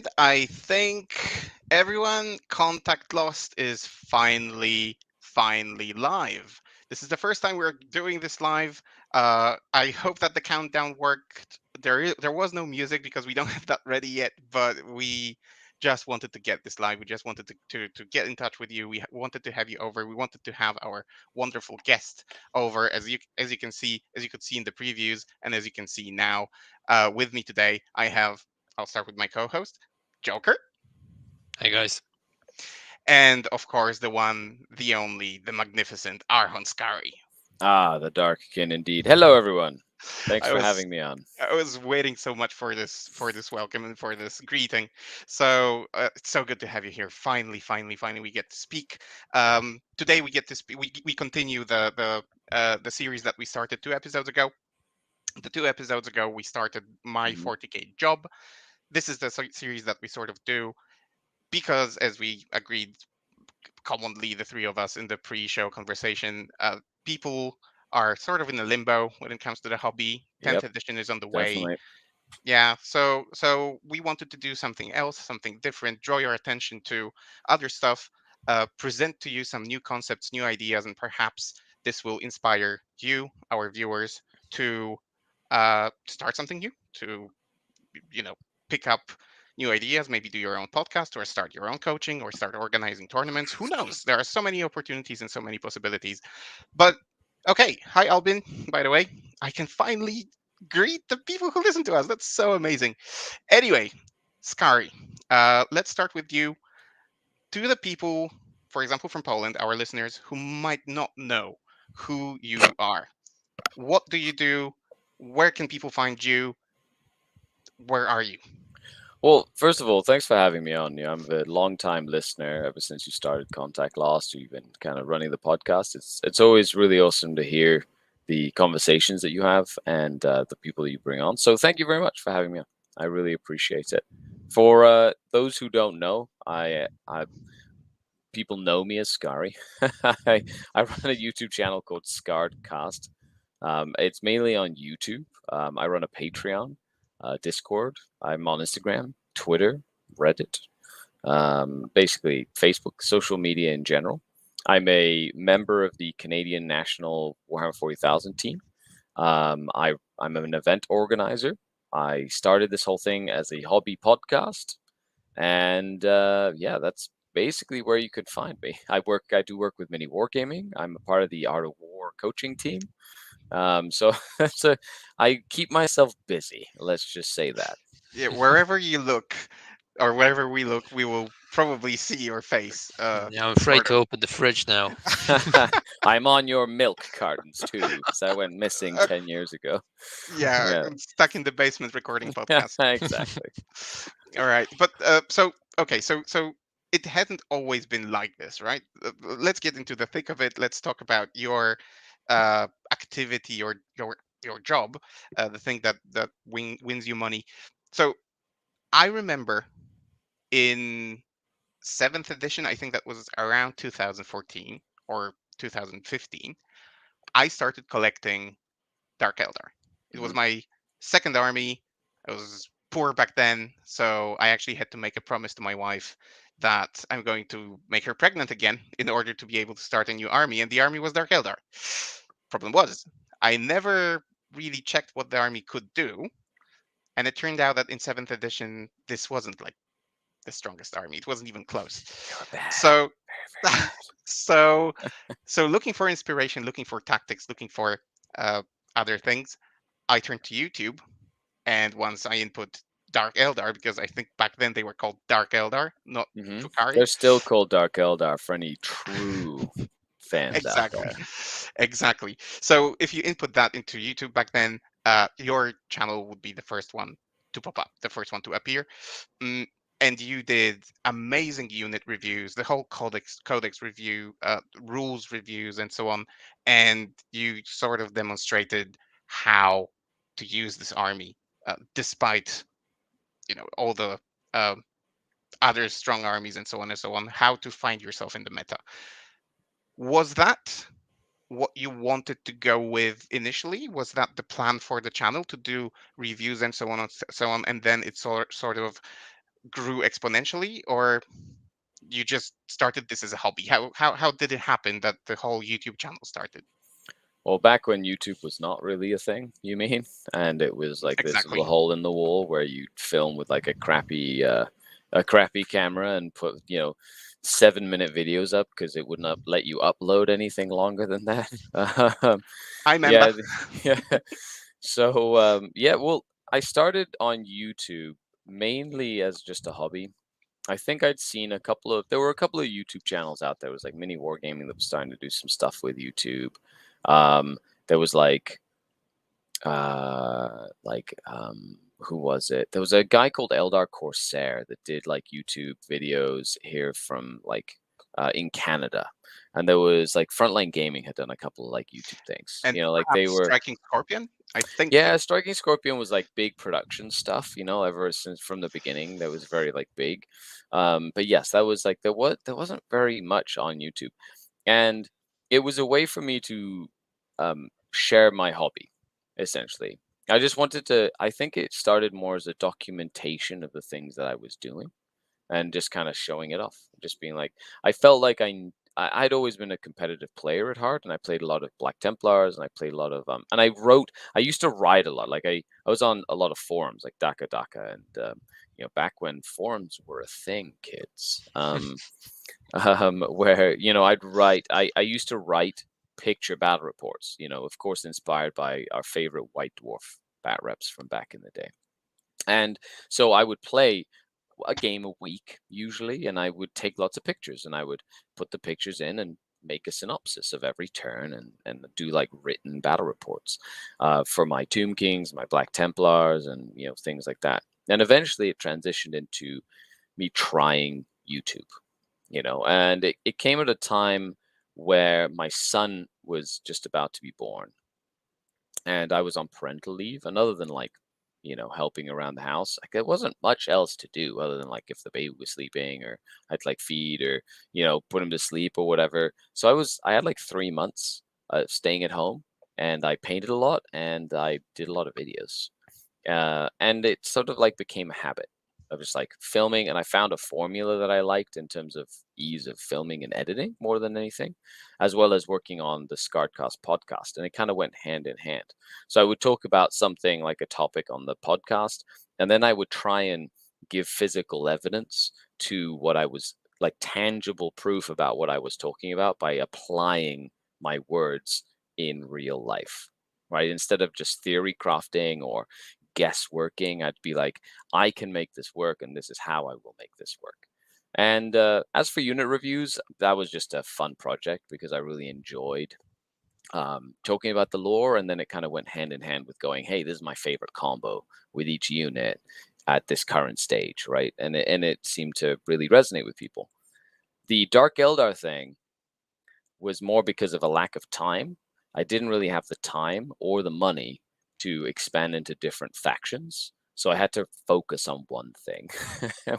And I think everyone, Contact Lost is finally live. This is the first time we're doing this live. I hope that the countdown worked. There was no music because we don't have that ready yet, but we just wanted to get this live. We just wanted to get in touch with you. We wanted to have you over. We wanted to have our wonderful guest over, as you can see, as you could see in the previews, and as you can see now. With me today, I'll start with my co-host, Joker, Hey guys. and of course the one, the only, the magnificent Archon Skari. Ah, the Dark Kin indeed. Hello, everyone. Thanks I for was having me on. I was waiting so much for this welcome and for this greeting. So it's so good to have you here. Finally, we get to speak. Today we get to speak. We continue the series that we started 2 episodes ago. The 2 episodes ago we started my Mhm. 40k job. This is the series that we sort of do because, as we agreed commonly, the three of us in the pre-show conversation, people are sort of in a limbo when it comes to the hobby. 10th Yep, edition is on the way. definitely. Yeah, so we wanted to do something else, something different, draw your attention to other stuff, present to you some new concepts, new ideas, and perhaps this will inspire you, our viewers, to start something new, to you know pick up new ideas, maybe do your own podcast or start your own coaching or start organizing tournaments. Who knows? There are so many opportunities and so many possibilities. But okay, hi Albin, by the way. I can finally greet the people who listen to us. That's so amazing. Anyway, Skari, let's start with you. To the people, for example, from Poland, our listeners who might not know who you are, what do you do? Where can people find you? Where are you? Well, first of all, thanks for having me on. I'm a long-time listener ever since you started Contact Lost. You've been kind of running the podcast. It's always really awesome to hear the conversations that you have and the people that you bring on. So thank you very much for having me on. I really appreciate it. For those who don't know, I people know me as Scary. I run a YouTube channel called SkaredCast. It's mainly on YouTube. I run a Patreon, Discord. I'm on Instagram, Twitter, Reddit, basically Facebook, social media in general. I'm a member of the Canadian National Warhammer 40,000 team. I'm an event organizer. I started this whole thing as a hobby podcast, and yeah, that's basically where you could find me. I do work with mini wargaming. I'm a part of the Art of War coaching team. So that's a, I keep myself busy. Let's just say that. Yeah, wherever you look, or wherever we look, we will probably see your face. Yeah, I'm afraid Sort to of. open the fridge now. I'm on your milk cartons too, because I went missing Uh, 10 years ago. yeah, Yeah, I'm stuck in the basement recording podcast. exactly. All right, but so okay, so it hasn't always been like this, right? Let's get into the thick of it. Let's talk about your activity, your job, the thing that wins you money. So I remember in seventh edition, I think that was around 2014 or 2015, I started collecting Dark Eldar. It was Hmm. my second army. I was poor back then, so I actually had to make a promise to my wife that I'm going to make her pregnant again in order to be able to start a new army, and the army was Dark Eldar. Problem was, I never really checked what the army could do, and it turned out that in seventh edition, this wasn't like the strongest army. It wasn't even close. You're bad, So, very, very so, so looking for inspiration, looking for tactics, looking for uh, other things, I turned to YouTube, and once I input Dark Eldar, because I think back then they were called Dark Eldar, not bad. Drukhari. They're still called Dark Eldar for any true fans out Exactly, there. exactly. So if you input that into YouTube back then, your channel would be the first one to pop up, the first one to appear. Mm, and you did amazing unit reviews, the whole codex review, rules reviews, and so on. And you sort of demonstrated how to use this army, despite all the um other strong armies and so on and so on. How to find yourself in the meta. Was that what you wanted to go with initially? Was that the plan for the channel, to do reviews and so on and so on, and then it sort of grew exponentially, or you just started this as a hobby? How did it happen that the whole YouTube channel started? Well, back when YouTube was not really a thing, you mean? And it was like this Exactly. little hole in the wall where you film with like a crappy camera and put, 7-minute videos up because it wouldn't let you upload anything longer than that. I remember. Yeah, yeah. So, yeah, well, I started on YouTube mainly as just a hobby. I think I'd seen there were a couple of YouTube channels out there. It was like Mini Wargaming that was starting to do some stuff with YouTube. Um, there was who was it? There was a guy called Eldar Corsair that did like YouTube videos here from in Canada. And there was like Frontline Gaming had done a couple of like YouTube things. And Like they perhaps were Striking Scorpion, I think. yeah, Striking Scorpion was like big production stuff, ever since from the beginning. That was very like big. But yes, that was like there wasn't very much on YouTube. And it was a way for me to share my hobby, essentially. I think it started more as a documentation of the things that I was doing and just kind of showing it off, just being like, I felt like I'd always been a competitive player at heart, and I played a lot of Black Templars, and I played a lot of and I used to write a lot. Like I was on a lot of forums like Daka Daka, and back when forums were a thing, kids. Where I used to write picture battle reports, of course inspired by our favorite White Dwarf bat reps from back in the day. And so I would play a game a week usually, and I would take lots of pictures, and I would put the pictures in and make a synopsis of every turn, and do like written battle reports for my Tomb Kings, my Black Templars, and things like that. And eventually it transitioned into me trying YouTube, and it came at a time where my son was just about to be born, and I was on parental leave. And other than like, helping around the house, like there wasn't much else to do other than like if the baby was sleeping, or I'd like feed, or put him to sleep or whatever. So I had like 3 months staying at home, and I painted a lot, and I did a lot of videos, and it sort of like became a habit of just like filming. And I found a formula that I liked in terms of ease of filming and editing more than anything, as well as working on the SkaredCast podcast. And it kind of went hand in hand. So I would talk about something like a topic on the podcast, and then I would try and give physical evidence to what I was like, tangible proof about what I was talking about by applying my words in real life, right? Instead of just theory crafting or guessworking, I'd be like, I can make this work, and this is how I will make this work. And as for unit reviews, that was just a fun project because I really enjoyed talking about the lore, and then it kind of went hand in hand with going, hey, this is my favorite combo with each unit at this current stage, right? And it seemed to really resonate with people. The Dark Eldar thing was more because of a lack of time. I didn't really have the time or the money to expand into different factions. So I had to focus on one thing,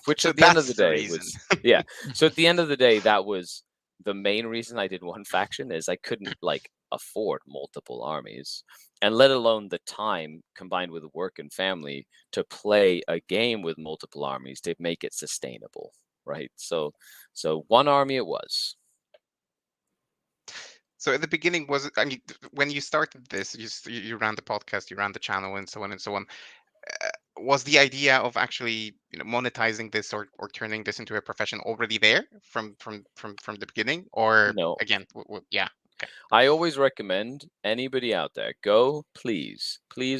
which So at the end of that's the the day reason. was, yeah. So at the end of the day, that was the main reason I did one faction, is I couldn't like afford multiple armies, and let alone the time combined with work and family to play a game with multiple armies to make it sustainable, right? So one army it was. So at the beginning, was it, I mean, when you started this, you ran the podcast, you ran the channel, and so on and so on. Was the idea of actually, monetizing this, or turning this into a profession, already there from the beginning, or No, again, yeah, okay. I always recommend anybody out there, go, please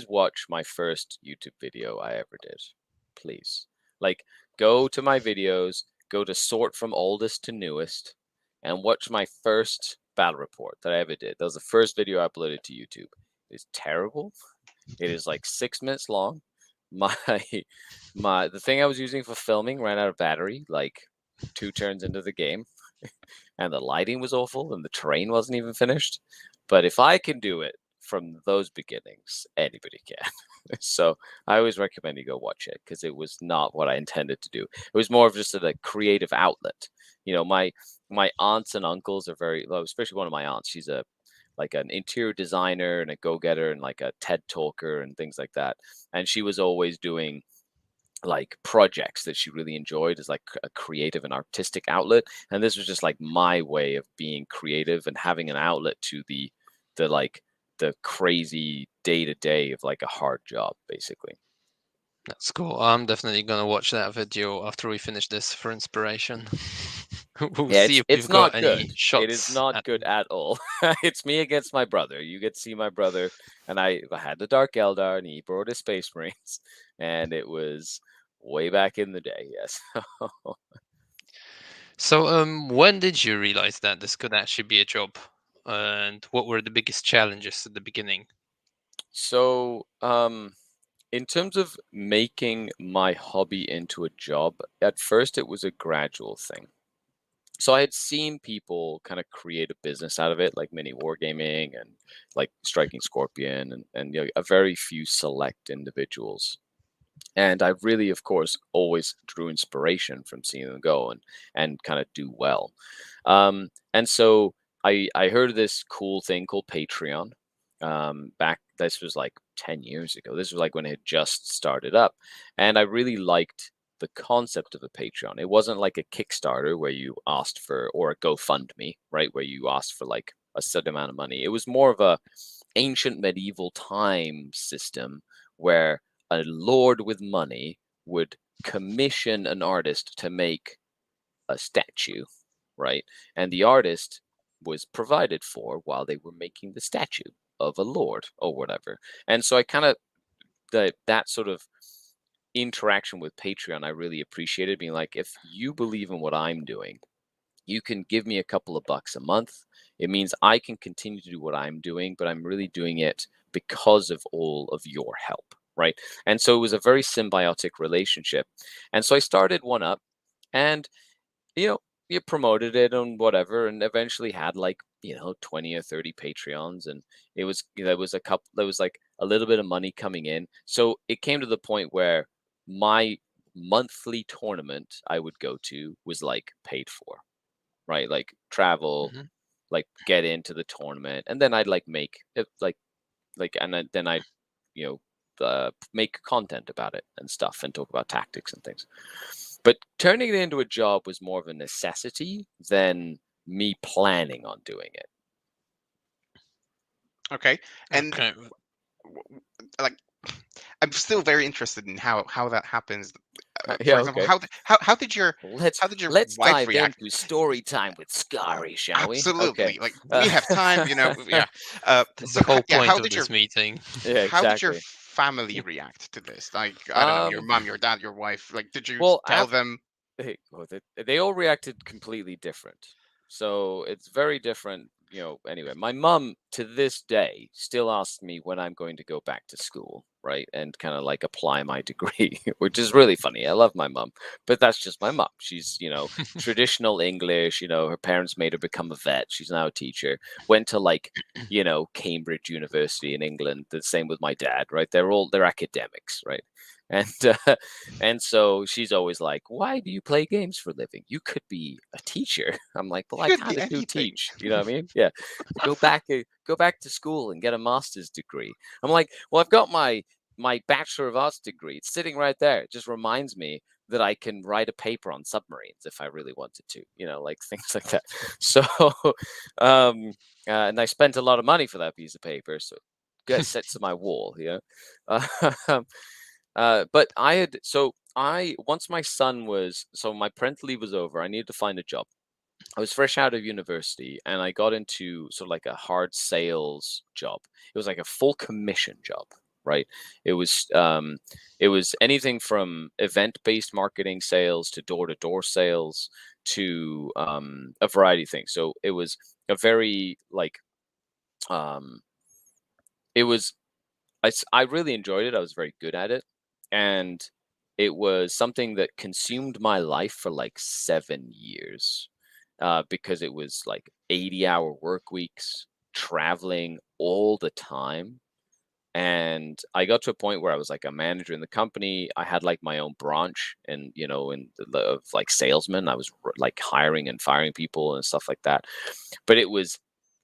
watch my first YouTube video I ever did. Please. Like, go to my videos, go to sort from oldest to newest, and watch my first battle report that I ever did. That was the first video I uploaded to YouTube. It's terrible. It is like 6 minutes long. My the thing I was using for filming ran out of battery like 2 turns into the game, and the lighting was awful, and the terrain wasn't even finished. But if I can do it from those beginnings, anybody can. So I always recommend you go watch it, because it was not what I intended to do. It was more of just a creative outlet. My aunts and uncles are very, well, especially one of my aunts. She's like an interior designer and a go-getter and like a TED talker and things like that. And she was always doing like projects that she really enjoyed as like a creative and artistic outlet, and this was just like my way of being creative and having an outlet to like the crazy day to day of like a hard job, basically. That's cool. I'm definitely gonna watch that video after we finish this for inspiration. We'll Yeah, see if it's we've got not good. any It is shots not at good at all. It's me against my brother. You get to see my brother, and I had the Dark Eldar, and he brought his Space Marines, and it was way back in the day. Yes. So, when did you realize that this could actually be a job? And what were the biggest challenges at the beginning? So, in terms of making my hobby into a job, at first it was a gradual thing. So I had seen people kind of create a business out of it, like mini wargaming and like Striking Scorpion, and you know, a very few select individuals. And I really, of course, always drew inspiration from seeing them go and kind of do well. And so I heard of this cool thing called Patreon. Back this was like 10 years ago. This was like when it had just started up, and I really liked the concept of a Patreon. It wasn't like a Kickstarter where you asked for, or a GoFundMe, right, where you asked for like a certain amount of money. It was more of a ancient medieval time system where a lord with money would commission an artist to make a statue, right? And the artist was provided for while they were making the statue of a lord or whatever. And so I kind of that sort of interaction with Patreon I really appreciated, being like, if you believe in what I'm doing, you can give me a couple of bucks a month. It means I can continue to do what I'm doing, but I'm really doing it because of all of your help, right? And so it was a very symbiotic relationship. And so I started one up, and you know, you promoted it and whatever, and eventually had like, 20 or 30 Patreons, and it was, there was a couple, there was like a little bit of money coming in. So it came to the point where my monthly tournament I would go to was like paid for, right? Like travel, Mhm. like get into the tournament, and then I'd like make it and then I'd, make content about it and stuff and talk about tactics and things. But turning it into a job was more of a necessity than me planning on doing it. Okay. And Okay. like, I'm still very interested in how that happens. Yeah, For example, okay. how did your Let's how did your let's wife dive react? into story time with Skari, shall we? Okay. Absolutely. Like, we have time, yeah. That's So the whole yeah, point of this meeting. Yeah, how did your exactly. family react to this? Like, I don't know, your Um, mom, your dad, your wife. Like, did you well, tell them? they all reacted completely different. So it's very different, Anyway, my mom to this day still asks me when I'm going to go back to school, right? And kind of like apply my degree, which is really funny. I love my mom, but that's just my mom. She's, traditional English, her parents made her become a vet. She's now a teacher. Went to like, Cambridge University in England. The same with my dad, right? They're academics, right? And and so she's always like, "Why do you play games for a living? You could be a teacher." I'm like, "Well, It I could be kind of do anything. teach." You know what I mean? Yeah. Go back to school and get a master's degree. I'm like, "Well, I've got my Bachelor of Arts degree. It's sitting right there. It just reminds me that I can write a paper on submarines if I really wanted to, like things like that." So, and I spent a lot of money for that piece of paper, so get set to my wall, but once my son was, so my parental leave was over, I needed to find a job. I was fresh out of university, and I got into sort of like a hard sales job. It was like a full commission job, right? It was anything from event-based marketing sales to door-to-door sales to a variety of things. So it was a very like um, it was I really enjoyed it. I was very good at it. And it was something that consumed my life for like 7 years, because it was like 80-hour work weeks, traveling all the time. And I got to a point where I was like a manager in the company. I had like my own branch, and of like salesmen. I was like hiring and firing people and stuff like that. But it was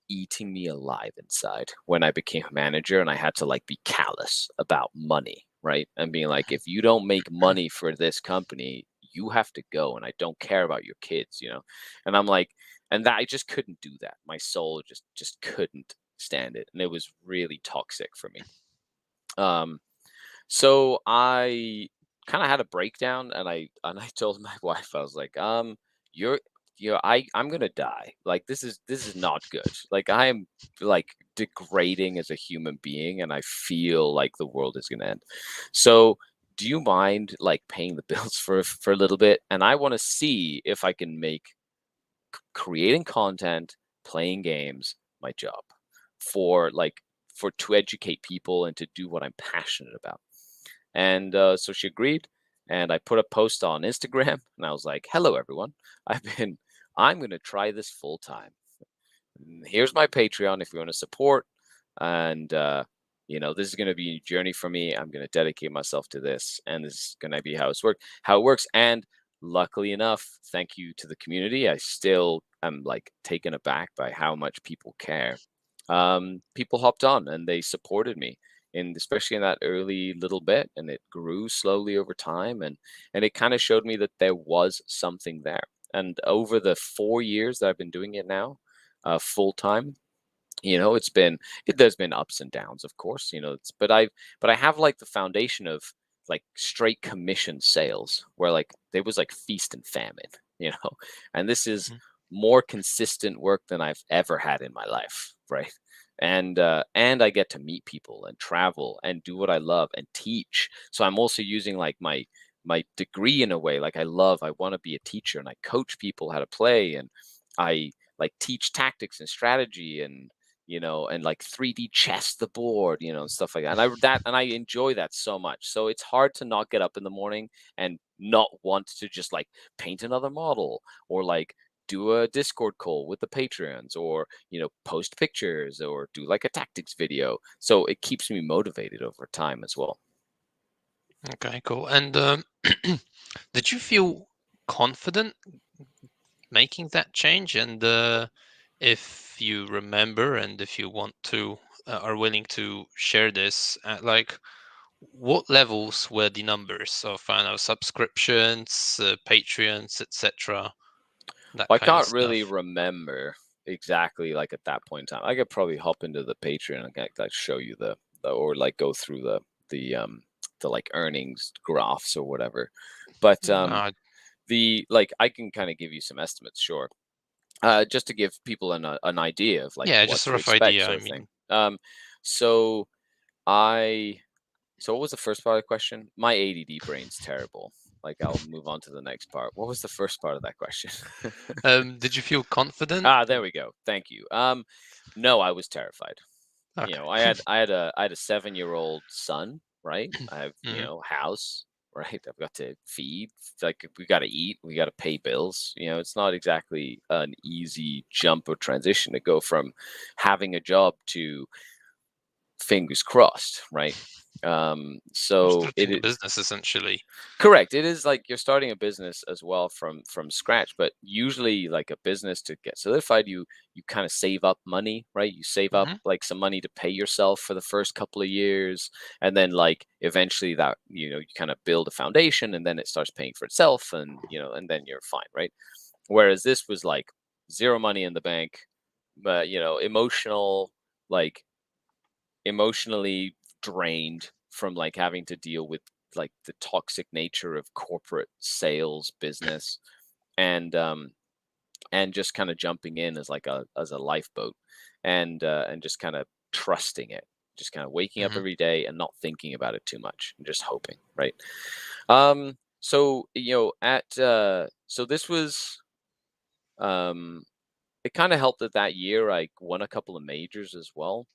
eating me alive inside when I became a manager, and I had to like be callous about money, right? And being like, if you don't make money for this company, you have to go, and I don't care about your kids, you know. And I'm like, and that I just couldn't do that. My soul just couldn't stand it, and it was really toxic for me. Um, so I kind of had a breakdown, and I told my wife, I was like, you're I'm gonna die. Like this is not good. Like I am like degrading as a human being, and I feel like the world is gonna end. So do you mind like paying the bills for a little bit? And I want to see if I can make creating content, playing games, my job for like for to educate people and to do what I'm passionate about. And so she agreed, and I put a post on Instagram, and I was like, "Hello, everyone. I'm going to try this full time. Here's my Patreon if you want to support, and this is going to be a journey for me. I'm going to dedicate myself to this, and this is going to be how it works." And luckily enough, thank you to the community, I still am like taken aback by how much people care. People hopped on and they supported me, and especially in that early little bit, and it grew slowly over time, and it kind of showed me that there was something there. And over the 4 years that I've been doing it now, full time, there's been ups and downs, of course, but I have like the foundation of like straight commission sales, where like there was like feast and famine, and this is Mhm. more consistent work than I've ever had in my life, right? And I get to meet people and travel and do what I love and teach. So I'm also using like my degree in a way. Like I want to be a teacher, and I coach people how to play, and I like teach tactics and strategy, and like 3D chess the board, and stuff like that. And I enjoy that so much. So it's hard to not get up in the morning and not want to just like paint another model, or like do a Discord call with the Patreons, or post pictures, or do like a tactics video. So it keeps me motivated over time as well. Okay, cool. And did you feel confident making that change? And if you remember, and if you want to, are willing to share this, like what levels were the numbers of, I don't know, subscriptions, Patreons, etc., that I kind of can't really stuff? remember exactly like at that point in time. I could probably hop into the Patreon and like show you or like go through the like earnings graphs or whatever. But No, the like I can kind of give you some estimates, sure. Just to give people an idea of like yeah, what just a to rough expect, idea. I sort of thing. mean, So I so what was the first part of the question? My ADD brain's terrible. Like I'll move on to the next part. What was the first part of that question? did you feel confident? There we go. Thank you. No, I was terrified. Okay. I had a 7-year-old son, right? I have, Mhm. house, right? I've got to feed, like we got to eat, we got to pay bills. It's not exactly an easy jump or transition to go from having a job to fingers crossed, right? You're So starting a business essentially. correct. It is like you're starting a business as well from scratch, but usually like a business to get solidified, you kind of save up money, right? You save up Hmm. like some money to pay yourself for the first couple of years, and then like eventually that you kind of build a foundation, and then it starts paying for itself, and then you're fine, right? Whereas this was like zero money in the bank, but like emotionally drained from like having to deal with like the toxic nature of corporate sales business, and just kind of jumping in as like a lifeboat, and just kind of trusting it, just kind of waking up Hmm. every day and not thinking about it too much and just hoping, right? So at so this was it kind of helped that year I won a couple of majors as well.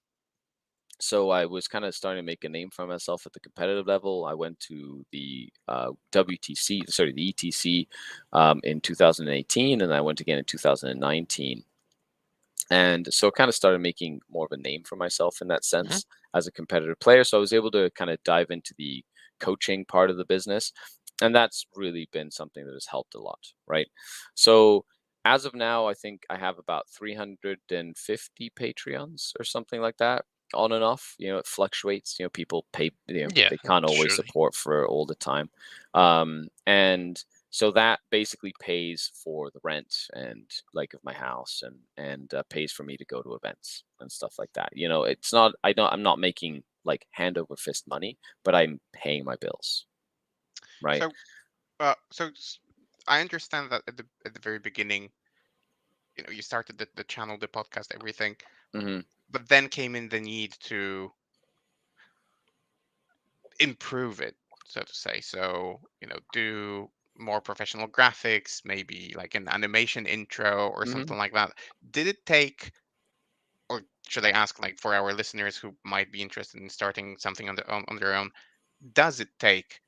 So I was kind of starting to make a name for myself at the competitive level. I went to the the ETC, in 2018, and I went again in 2019. And so kind of started making more of a name for myself in that Hmm. sense as a competitive player. So I was able to kind of dive into the coaching part of the business. And that's really been something that has helped a lot, right? So as of now, I think I have about 350 Patreons or something like that. on and off. It fluctuates. People pay. Yeah, They can't always surely. support for all the time, and so that basically pays for the rent and like of my house, and pays for me to go to events and stuff like that. It's not. I'm not making like hand over fist money, but I'm paying my bills, right? So, I understand that at the very beginning, you started the channel, the podcast, everything, Hmm. but then came in the need to improve it, so to say. So, do more professional graphics, maybe like an animation intro or Hmm. something like that. Did it take, or should I ask, like for our listeners who might be interested in starting something on their own, does it take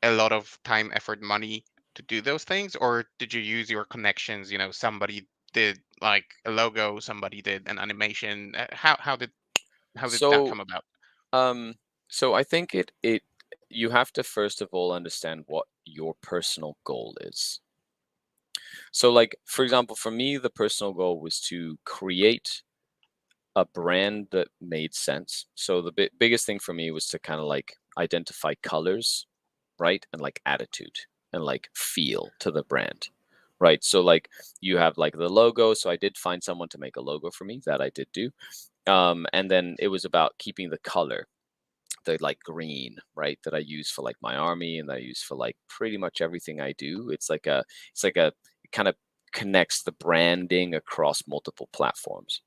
a lot of time, effort, money to do those things, or did you use your connections? Somebody did like a logo, somebody did an animation. How did that So come about? Um, so I think it you have to first of all understand what your personal goal is. So like for example, for me, the personal goal was to create a brand that made sense. So the biggest thing for me was to kind of like identify colors, right? And like attitude and like feel to the brand. Right. So like you have like the logo. So I did find someone to make a logo for me that I did do. And then it was about keeping the color, the like green, right, that I use for like my army and that I use for like pretty much everything I do. It's like a it kind of connects the branding across multiple platforms.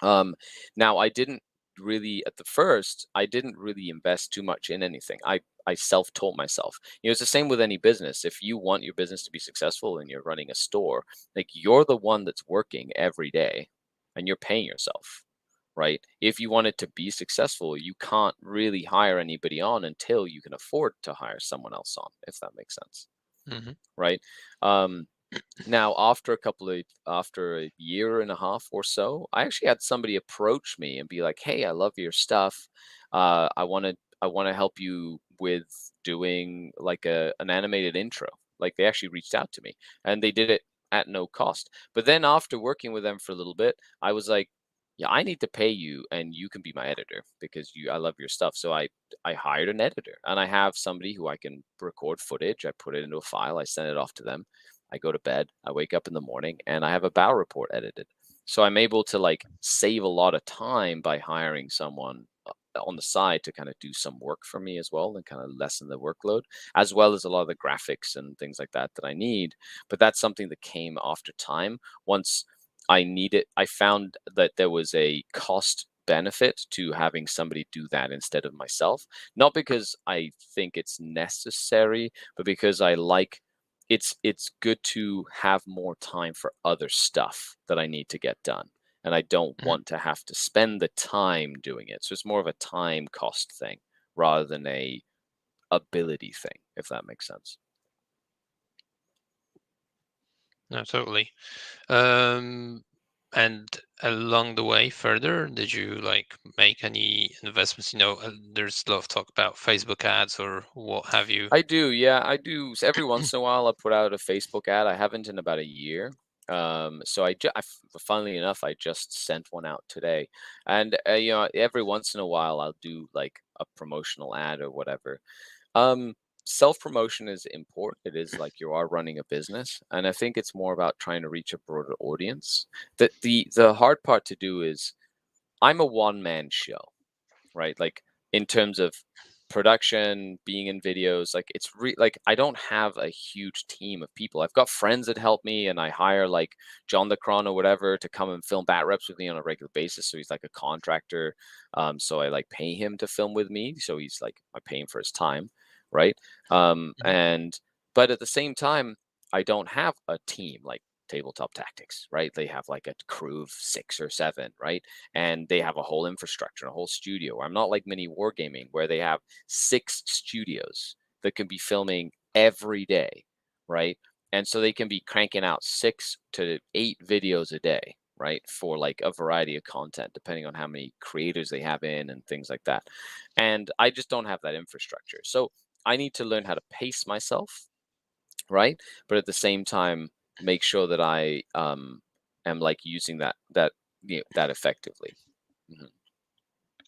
Um, Now I didn't really at the first, I didn't really invest too much in anything. I self-taught myself. It's the same with any business. If you want your business to be successful and you're running a store, like you're the one that's working every day and you're paying yourself, right? If you want it to be successful, you can't really hire anybody on until you can afford to hire someone else on, if that makes sense, Hmm. right? Um, Now, after a year and a half or so, I actually had somebody approach me and be like, "Hey, I love your stuff. I want to help you with doing like an animated intro." Like they actually reached out to me and they did it at no cost. But then after working with them for a little bit, I was like, "Yeah, I need to pay you, and you can be my editor because I love your stuff." So I hired an editor, and I have somebody who I can record footage. I put it into a file. I send it off to them. I go to bed, I wake up in the morning, and I have a bow report edited. So I'm able to like save a lot of time by hiring someone on the side to kind of do some work for me as well and kind of lessen the workload, as well as a lot of the graphics and things like that that I need. But that's something that came after time. Once I found that there was a cost benefit to having somebody do that instead of myself. Not because I think it's necessary, but because I like it's good to have more time for other stuff that I need to get done. And I don't Hmm. want to have to spend the time doing it. So it's more of a time cost thing rather than a ability thing, if that makes sense. No, totally. Um, and along the way further, did you like make any investments? There's a lot of talk about Facebook ads or what have you. I do, yeah, I do. Every once in a while, I put out a Facebook ad. I haven't in about a year. So funnily enough, I just sent one out today, and every once in a while, I'll do like a promotional ad or whatever. Um, Self promotion is important. It is like you are running a business, and I think it's more about trying to reach a broader audience. The hard part to do is I'm a one man show, right? Like in terms of production, being in videos, like like I don't have a huge team of people. I've got friends that help me, and I hire like John the Cron or whatever to come and film bat reps with me on a regular basis. So he's like a contractor. So I like pay him to film with me. So he's like I pay him for his time, right? Mhm. And but at the same time, I don't have a team like tabletop tactics, right? They have like a crew of 6 or 7, right? And they have a whole infrastructure and a whole studio. I'm not like mini wargaming where they have 6 studios that can be filming every day, right? And so they can be cranking out 6 to 8 videos a day, right? For like a variety of content, depending on how many creators they have in and things like that. And I just don't have that infrastructure. So I need to learn how to pace myself, right? But at the same time, make sure that I am like using that effectively. Mhm.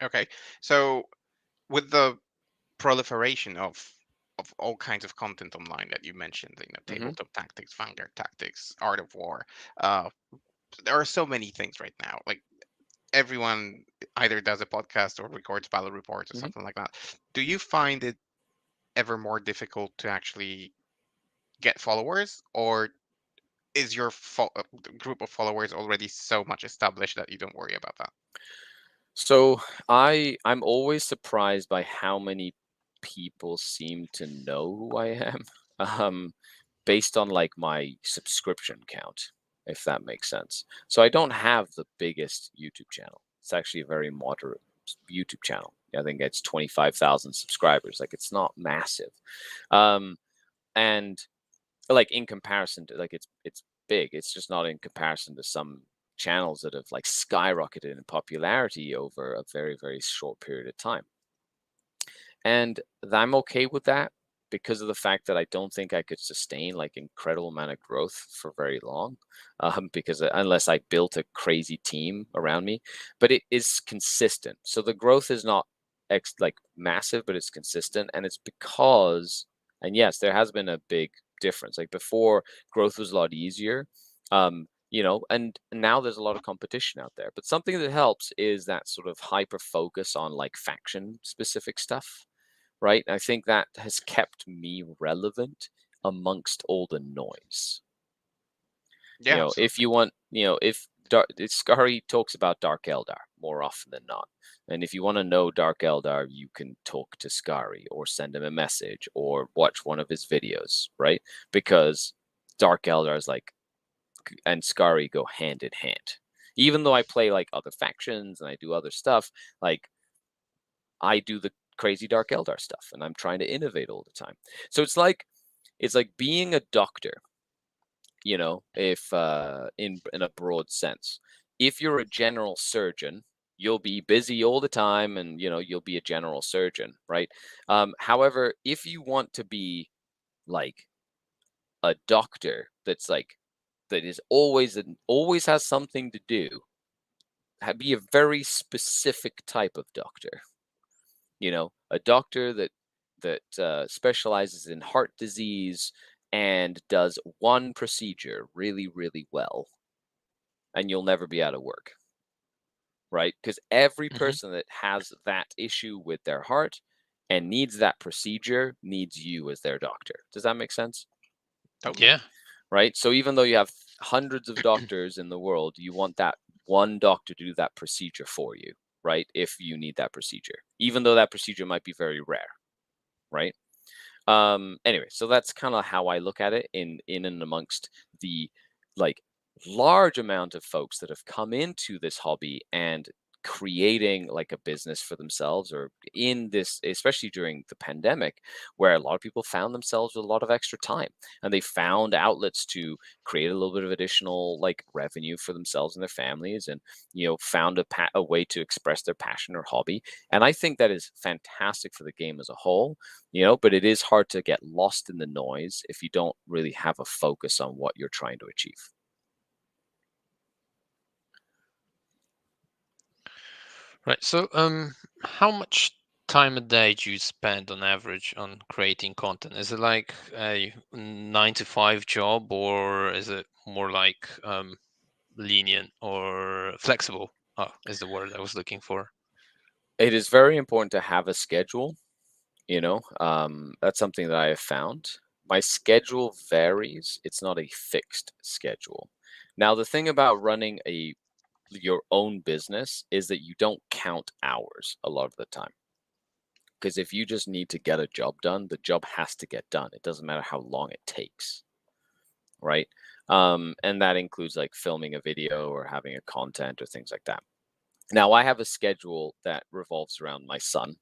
Okay. So with the proliferation of all kinds of content online that you mentioned, Hmm. tabletop tactics, Vanguard tactics, Art of War, uh, there are so many things right now. Like everyone either does a podcast or records battle reports or Hmm. something like that. Do you find it ever more difficult to actually get followers, or is your group of followers already so much established that you don't worry about that? So I'm always surprised by how many people seem to know who I am, um, based on like my subscription count, if that makes sense. So I don't have the biggest YouTube channel. It's actually a very moderate YouTube channel. I think it's 25,000 subscribers. Like it's not massive, um, and like in comparison to like it's big. It's just not in comparison to some channels that have like skyrocketed in popularity over a very short period of time. And I'm okay with that because of the fact that I don't think I could sustain like incredible amount of growth for very long, because unless I built a crazy team around me, but it is consistent. So the growth is not like massive, but it's consistent, and it's because, and yes, there has been a big difference. Like before, growth was a lot easier. And now there's a lot of competition out there. But something that helps is that sort of hyper focus on like faction specific stuff, right? I think that has kept me relevant amongst all the noise. Yeah, If absolutely. you want, if Skari talks about Dark Eldar more often than not, and if you want to know Dark Eldar, you can talk to Skari or send him a message or watch one of his videos, right? Because Dark Eldar is like, and Skari go hand in hand. Even though I play like other factions and I do other stuff, like I do the crazy Dark Eldar stuff, and I'm trying to innovate all the time. So it's like being a doctor, if in a broad sense. If you're a general surgeon, you'll be busy all the time, and you'll be a general surgeon, right? However, if you want to be like a doctor that's like that is always has something to do, be a very specific type of doctor. A doctor that specializes in heart disease and does one procedure really well, and you'll never be out of work, right? Because every Hmm. person that has that issue with their heart and needs that procedure needs you as their doctor. Does that make sense? Totally. Yeah. Right? So even though you have hundreds of doctors in the world, you want that one doctor to do that procedure for you, right? If you need that procedure, even though that procedure might be very rare, right? Anyway, so that's kind of how I look at it in and amongst the like large amount of folks that have come into this hobby and creating like a business for themselves, or in this, especially during the pandemic, where a lot of people found themselves with a lot of extra time, and they found outlets to create a little bit of additional like revenue for themselves and their families, and found a way to express their passion or hobby. And I think that is fantastic for the game as a whole, but it is hard to get lost in the noise if you don't really have a focus on what you're trying to achieve. Right. So, how much time a day do you spend on average on creating content? Is it like a 9 to 5 job, or is it more like lenient or flexible? Oh, is the word I was looking for. It is very important to have a schedule. That's something that I have found. My schedule varies. It's not a fixed schedule. Now, the thing about running your own business is that you don't count hours a lot of the time. Because if you just need to get a job done, the job has to get done. It doesn't matter how long it takes, right? And that includes like filming a video or having a content or things like that. Now, I have a schedule that revolves around my son.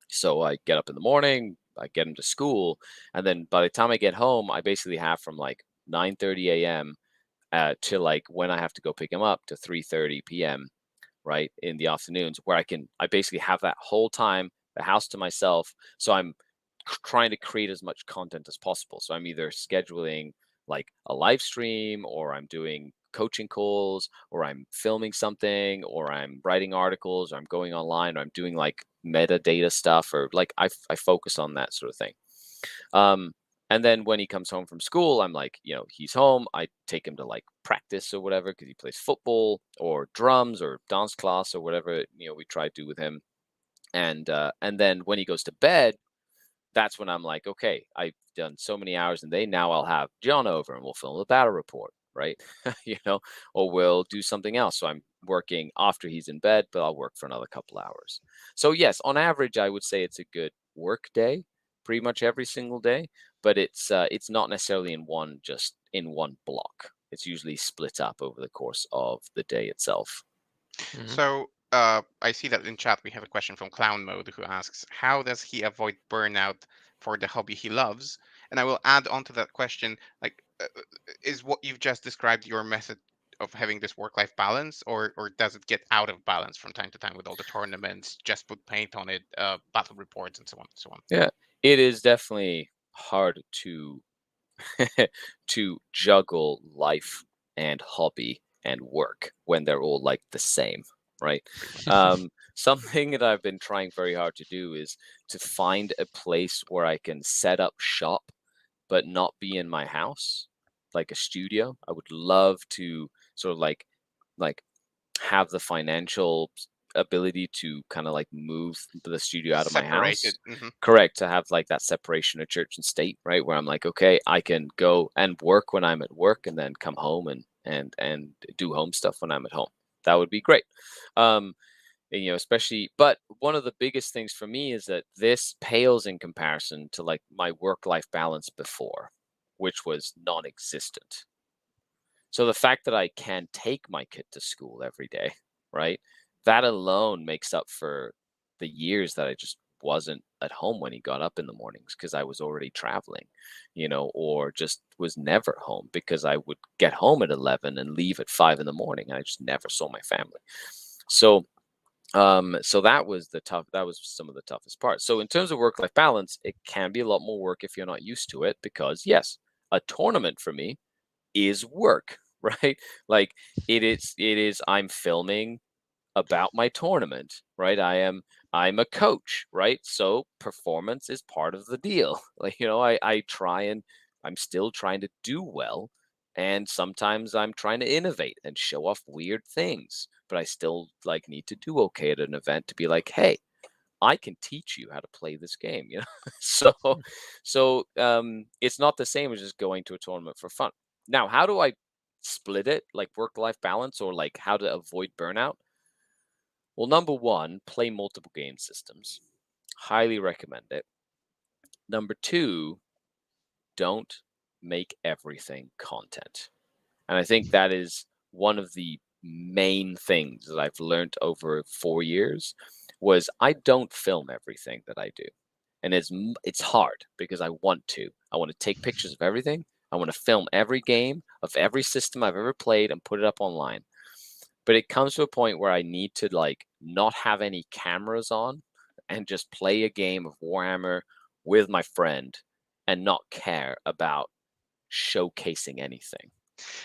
So I get up in the morning, I get him to school, and then by the time I get home, I basically have from like 9:30 a.m. To like when I have to go pick him up to 3:30 p.m. right in the afternoons, where I basically have that whole time, the house to myself. So I'm trying to create as much content as possible. So I'm either scheduling like a live stream, or I'm doing coaching calls, or I'm filming something, or I'm writing articles, or I'm going online, or I'm doing like metadata stuff, or like I focus on that sort of thing. And then when he comes home from school, I'm like, he's home. I take him to like practice or whatever because he plays football or drums or dance class or whatever, we try to do with him. And then when he goes to bed, that's when I'm like, okay, I've done so many hours in the day. Now I'll have John over and we'll film a battle report, right? Or we'll do something else. So I'm working after he's in bed, but I'll work for another couple hours. So yes, on average, I would say it's a good work day, pretty much every single day. But it's not necessarily in one block. It's usually split up over the course of the day itself. Mhm. So I see that in chat we have a question from Clown Mode who asks, how does he avoid burnout for the hobby he loves? And I will add on to that question, like, is what you've just described your method of having this work-life balance, or does it get out of balance from time to time with all the tournaments, just put paint on it, battle reports, and so on and so on? Yeah, it is definitely hard to to juggle life and hobby and work when they're all like the same, right? Something that I've been trying very hard to do is to find a place where I can set up shop but not be in my house, like a studio. I would love to sort of like have the financial ability to kind of like move the studio out of my Separated. house. Correct, to have like that separation of church and state, right? Where I'm like, okay, I can go and work when I'm at work and then come home and do home stuff when I'm at home. That would be great. And, especially, but one of the biggest things for me is that this pales in comparison to like my work-life balance before, which was non-existent. So the fact that I can take my kid to school every day, right? That alone makes up for the years that I just wasn't at home when he got up in the mornings because I was already traveling, or just was never home because I would get home at 11 and leave at 5 in the morning. And I just never saw my family. So that was some of the toughest parts. So in terms of work-life balance, it can be a lot more work if you're not used to it, because yes, a tournament for me is work, right? Like it is I'm filming about my tournament, right? I'm a coach, right? So performance is part of the deal. Like, I'm still trying to do well. And sometimes I'm trying to innovate and show off weird things, but I still like need to do okay at an event to be like, hey, I can teach you how to play this game, so it's not the same as just going to a tournament for fun. Now, how do I split it, like work-life balance, or like how to avoid burnout? Well, number one, play multiple game systems. Highly recommend it. Number two, don't make everything content. And I think that is one of the main things that I've learned over 4 years was I don't film everything that I do. And it's hard because I want to. I want to take pictures of everything. I want to film every game of every system I've ever played and put it up online. But it comes to a point where I need to like not have any cameras on and just play a game of Warhammer with my friend and not care about showcasing anything.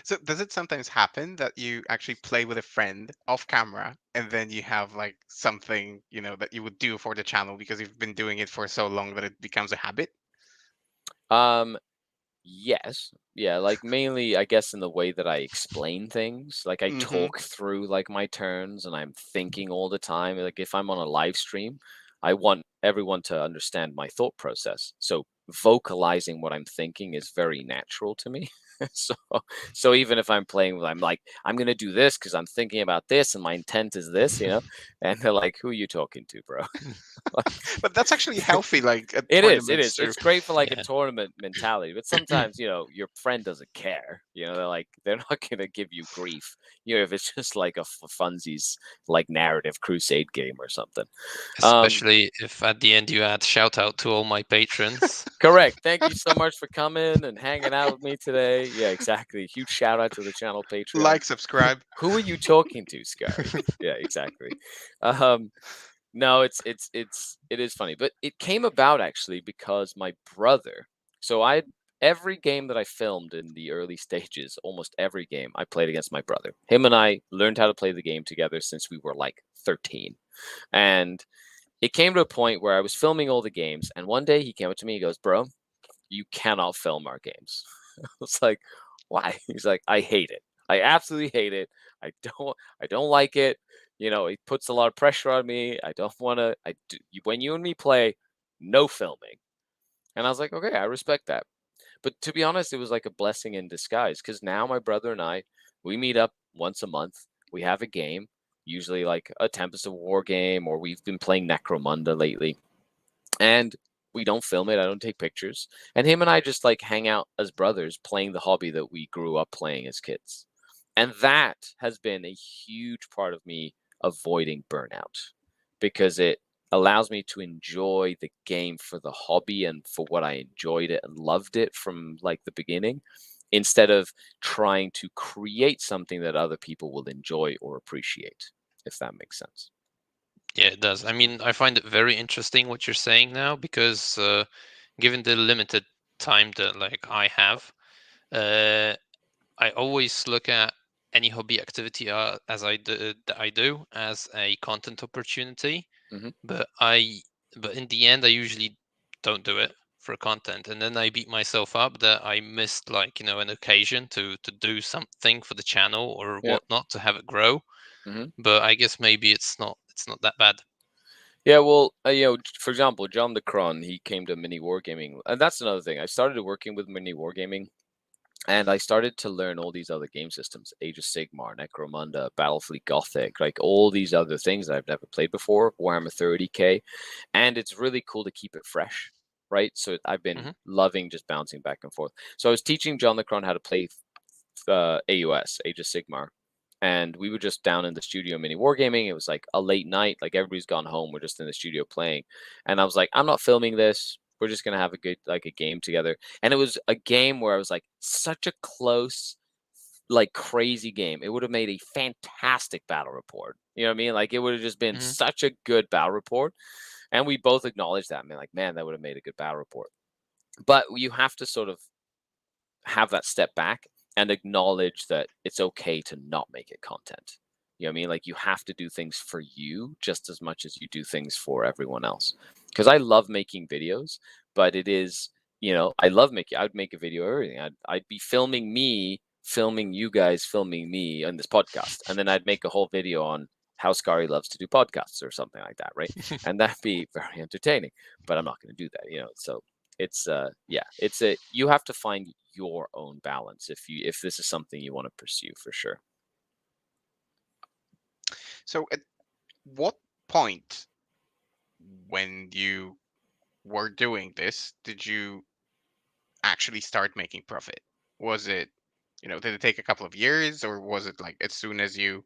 So does it sometimes happen that you actually play with a friend off camera and then you have like something, that you would do for the channel because you've been doing it for so long that it becomes a habit? Um, yes. Yeah, like mainly I guess in the way that I explain things. Like I talk through like my turns and I'm thinking all the time. Like if I'm on a live stream, I want everyone to understand my thought process. So vocalizing what I'm thinking is very natural to me. so so even if I'm playing, I'm like, I'm gonna do this because I'm thinking about this and my intent is this, and they're like, who are you talking to, bro? But that's actually healthy, like at It is. tournaments too. It's great for like a Yeah. tournament mentality, but sometimes your friend doesn't care. They're not gonna give you grief. If it's just like a funsies like narrative crusade game or something. Especially if at the end you add shout out to all my patrons. Correct. Thank you so much for coming and hanging out with me today. Yeah, exactly. Huge shout out to the channel Patreon. Like, subscribe. Who are you talking to, Skari? Yeah, exactly. No, it is funny, but it came about actually because my brother. So every game that I filmed in the early stages, almost every game, I played against my brother. Him and I learned how to play the game together since we were like 13. And it came to a point where I was filming all the games, and one day he came up to me, he goes, "Bro, you cannot film our games." I was like, "Why?" He's like, "I hate it. I absolutely hate it. I don't like it. You know, it puts a lot of pressure on me. I don't want to when you and me play, no filming." And I was like, "Okay, I respect that." But to be honest, it was like a blessing in disguise, because now my brother and I, we meet up once a month. We have a game, usually like a Tempest of War game, or we've been playing Necromunda lately. And we don't film it. I don't take pictures. And him and I just like hang out as brothers playing the hobby that we grew up playing as kids. And that has been a huge part of me avoiding burnout, because it allows me to enjoy the game for the hobby and for what I enjoyed it and loved it from like the beginning, instead of trying to create something that other people will enjoy or appreciate, if that makes sense. Yeah, it does. I mean, I find it very interesting what you're saying now, because given the limited time that like I have, uh, I always look at any hobby activity as I do as a content opportunity. Hmm. But but in the end, I usually don't do it for content, and then I beat myself up that I missed like an occasion to do something for the channel or Yeah. whatnot to have it grow. Hmm. But I guess maybe it's not that bad. Yeah, well, for example, John the Cron, he came to Mini Wargaming, and that's another thing. I started working with Mini Wargaming, and I started to learn all these other game systems: Age of Sigmar, Necromunda, Battlefleet Gothic, like all these other things that I've never played before, Warhammer 30K, and it's really cool to keep it fresh, right? So I've been Hmm. loving just bouncing back and forth. So I was teaching John the Cron how to play AUS, Age of Sigmar. And we were just down in the studio mini wargaming. It was like a late night, like everybody's gone home. We're just in the studio playing. And I was like, I'm not filming this. We're just gonna have a good like a game together. And it was a game where I was like, such a close, like crazy game. It would have made a fantastic battle report. You know what I mean? Like it would have just been Hmm. such a good battle report. And we both acknowledged that, man. Like, man, that would have made a good battle report. But you have to sort of have that step back and acknowledge that it's okay to not make it content. You know what I mean? Like you have to do things for you just as much as you do things for everyone else. Because I love making videos, but it is, I love making. I'd make a video of everything. I'd be filming me, filming you guys, filming me on this podcast, and then I'd make a whole video on how Skari loves to do podcasts or something like that, right? And that'd be very entertaining. But I'm not going to do that. So it's yeah, it's a you have to find your own balance if this is something you want to pursue for sure. So at what point when you were doing this did you actually start making profit? Was it, did it take a couple of years, or was it like as soon as you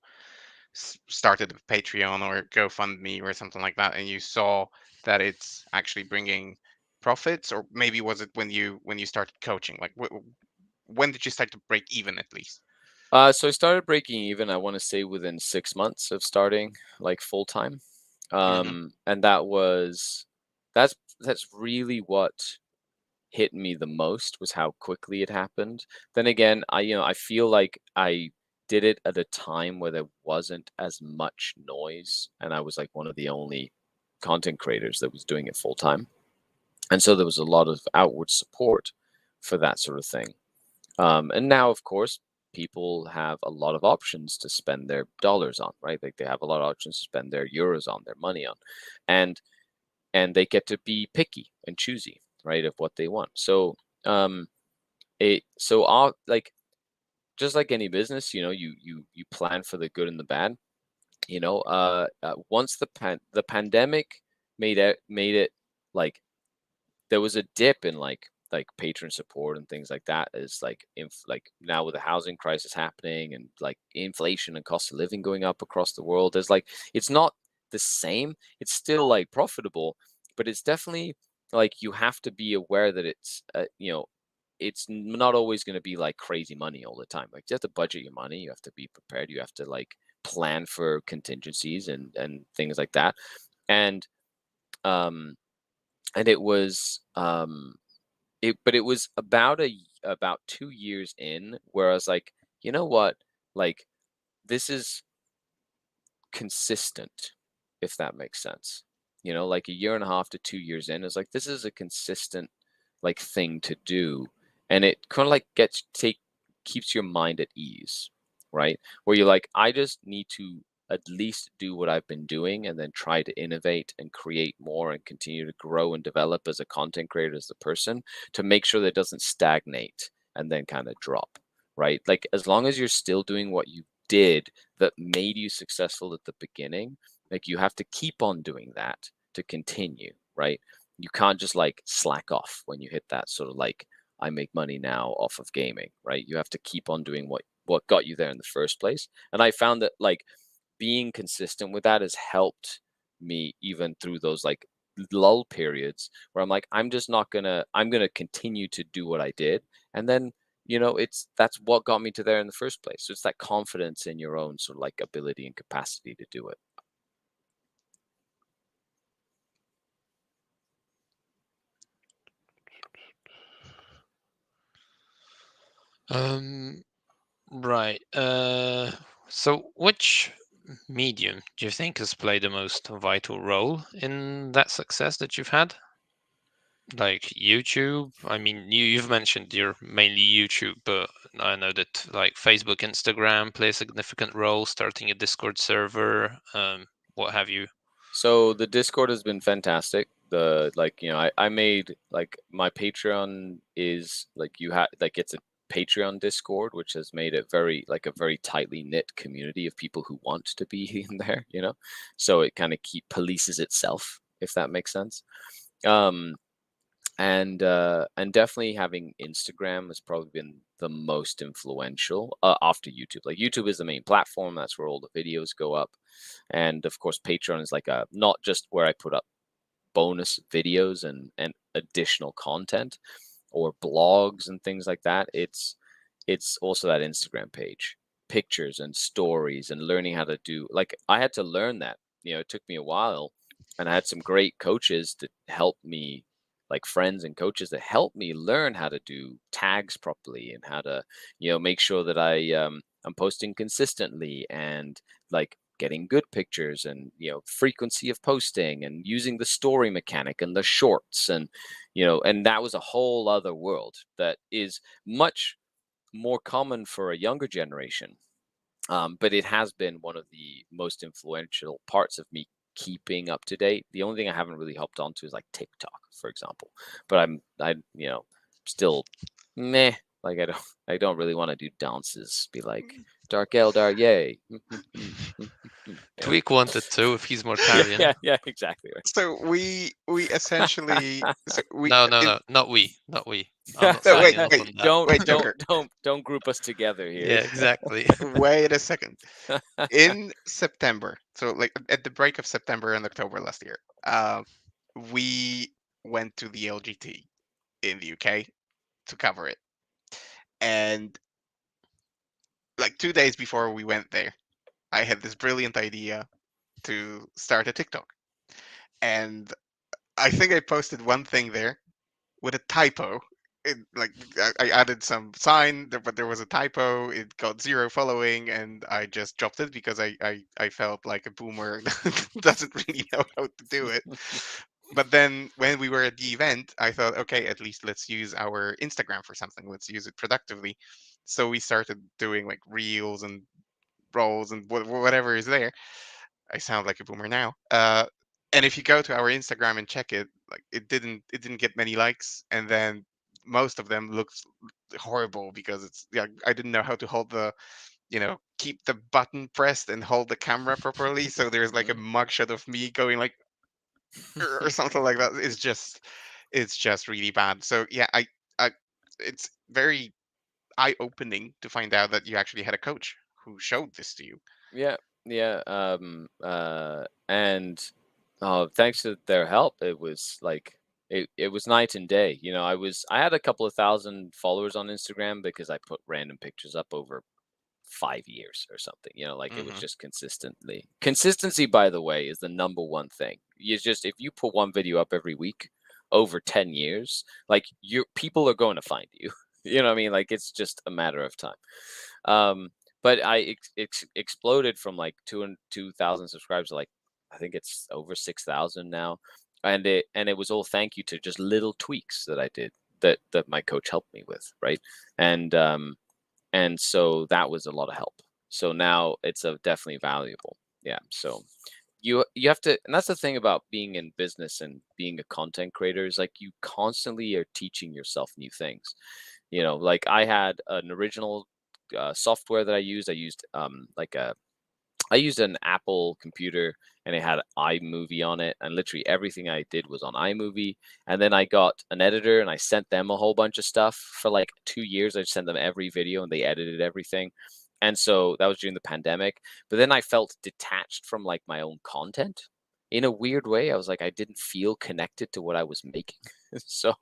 started a Patreon or GoFundMe or something like that, and you saw that it's actually bringing profits? Or maybe was it when you started coaching? Like when did you start to break even at least? So I started breaking even, I want to say within 6 months of starting like full time. Hmm. And that's really what hit me the most, was how quickly it happened. Then again, I feel like I did it at a time where there wasn't as much noise, and I was like one of the only content creators that was doing it full time. And so there was a lot of outward support for that sort of thing. And now, of course, people have a lot of options to spend their dollars on, right? Like they have a lot of options to spend their euros on, their money on, and they get to be picky and choosy, right, of what they want. So, all like just like any business, you plan for the good and the bad. Once the pandemic made it like there was a dip in like patron support and things like that, is like like now with the housing crisis happening and like inflation and cost of living going up across the world, there's like it's not the same. It's still like profitable, but it's definitely like you have to be aware that it's not always going to be like crazy money all the time. Like you have to budget your money, you have to be prepared, you have to like plan for contingencies and things like that. And um and it was but it was about 2 years in where I was like, you know what, like this is consistent, if that makes sense. Like a year and a half to 2 years in, is like this is a consistent like thing to do, and it kind of like keeps your mind at ease, right? Where you're like, I just need to at least do what I've been doing and then try to innovate and create more and continue to grow and develop as a content creator, as a person, to make sure that it doesn't stagnate and then kind of drop, right? Like as long as you're still doing what you did that made you successful at the beginning, like you have to keep on doing that to continue, right? You can't just like slack off when you hit that sort of like, I make money now off of gaming, right? You have to keep on doing what got you there in the first place. And I found that like being consistent with that has helped me even through those like lull periods where I'm like, I'm gonna continue to do what I did. And then, that's what got me to there in the first place. So it's that confidence in your own sort of like ability and capacity to do it. Right. So which medium do you think has played the most vital role in that success that you've had? Like YouTube? I mean, you've mentioned you're mainly YouTube, but I know that like Facebook, Instagram play a significant role, starting a Discord server, what have you. So the Discord has been fantastic. The like, I made like my Patreon is like it's a Patreon Discord, which has made it a very tightly knit community of people who want to be in there. So it kind of polices itself, if that makes sense. Um, and definitely having Instagram has probably been the most influential after YouTube. Like YouTube is the main platform, that's where all the videos go up, and of course Patreon is like a not just where I put up bonus videos and additional content or blogs and things like that. It's also that Instagram page, pictures and stories, and learning how to do, like I had to learn that. It took me a while, and I had some great coaches to help me, like friends and coaches that helped me learn how to do tags properly and how to, make sure that I'm posting consistently and like getting good pictures and frequency of posting and using the story mechanic and the shorts and that was a whole other world that is much more common for a younger generation. But it has been one of the most influential parts of me keeping up to date. The only thing I haven't really hopped onto is like TikTok, for example. But I still meh. Like I don't really want to do dances. Be like Dark Eldar, yay. Tweak wanted to if he's Yeah, Mortarian. yeah, exactly. Right. So we essentially so we No, in, not we. I'm not no signing wait off wait on that. don't wait don't Joker, don't group us together Yeah, here. exactly. wait a second. In September, so like at the break of September and October last year, we went to the LGT in the UK to cover it, and like 2 days before we went there, I had this brilliant idea to start a TikTok, and I think I posted one thing there with a typo. Like I added some sign, but there was a typo. It got 0 following, and I just dropped it because I felt like a boomer doesn't really know how to do it. But then when we were at the event, I thought, okay, at least let's use our Instagram for something. Let's use it productively. So we started doing like reels and rolls and whatever is there. I sound like a boomer now. And if you go to our Instagram and check it, like it didn't get many likes, and then most of them looked horrible because it's yeah I didn't know how to hold the keep the button pressed and hold the camera properly. So there's like a mugshot of me going like or something like that. It's just really bad. So yeah, I it's very eye opening to find out that you actually had a coach who showed this to you. Yeah, yeah. And thanks to their help, it was like it was night and day. I had a couple of thousand followers on Instagram because I put random pictures up over 5 years or something. Like it was Hmm. just consistently. Consistency, by the way, is the number one thing. If you put one video up every week, over 10 years, like people are going to find you. You know what I mean? Like it's just a matter of time. But I exploded from like 2,000 subscribers to like, I think it's over 6,000 now. And it was all thank you to just little tweaks that I did that my coach helped me with, right? And so that was a lot of help. So now it's definitely valuable. Yeah. So you have to, and that's the thing about being in business and being a content creator, is like you constantly are teaching yourself new things. You know, like I had an original software that I used. I used an Apple computer, and it had iMovie on it, and literally everything I did was on iMovie. And then I got an editor, and I sent them a whole bunch of stuff for like 2 years. I sent them every video, and they edited everything. And so that was during the pandemic. But then I felt detached from like my own content in a weird way. I was like, I didn't feel connected to what I was making. So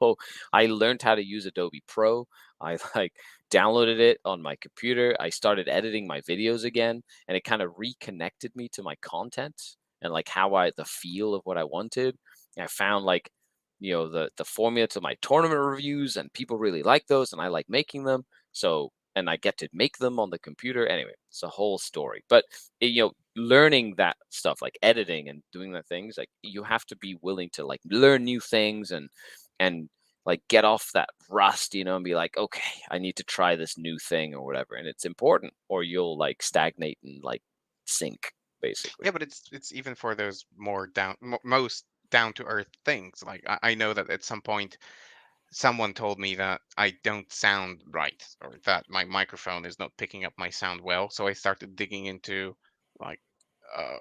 I learned how to use Adobe Pro. I like downloaded it on my computer. I started editing my videos again, and it kind of reconnected me to my content and like the feel of what I wanted. And I found like, the formula to my tournament reviews, and people really like those, and I like making them. So, and I get to make them on the computer. Anyway, it's a whole story. But learning that stuff like editing and doing the things, like you have to be willing to like learn new things and like get off that rust, and be like, okay, I need to try this new thing or whatever. And it's important, or you'll like stagnate and like sink, basically. Yeah, but it's even for those most down to earth things. Like I know that at some point someone told me that I don't sound right, or that my microphone is not picking up my sound well. So I started digging into like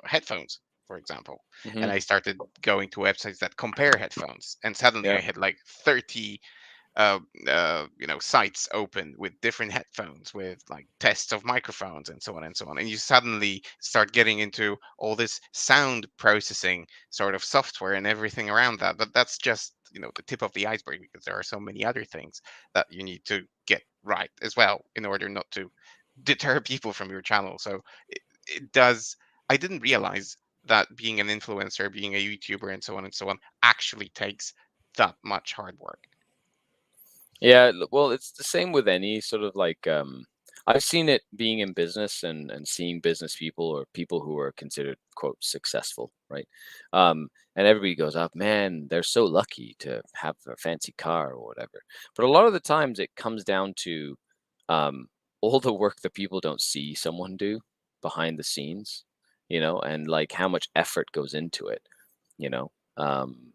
headphones, for example, and Hmm. I started going to websites that compare headphones, and suddenly Yeah. I had like 30 sites open with different headphones with like tests of microphones and so on and so on, and you suddenly start getting into all this sound processing sort of software and everything around that. But that's just the tip of the iceberg, because there are so many other things that you need to get right as well in order not to deter people from your channel. So it does. I didn't realize that being an influencer, being a YouTuber, and so on actually takes that much hard work. Yeah, well, it's the same with any sort of like I've seen it being in business and seeing business people or people who are considered quote successful, right? And everybody goes up, man, they're so lucky to have a fancy car or whatever. But a lot of the times it comes down to um all the work that people don't see someone do behind the scenes, and like how much effort goes into it, you know.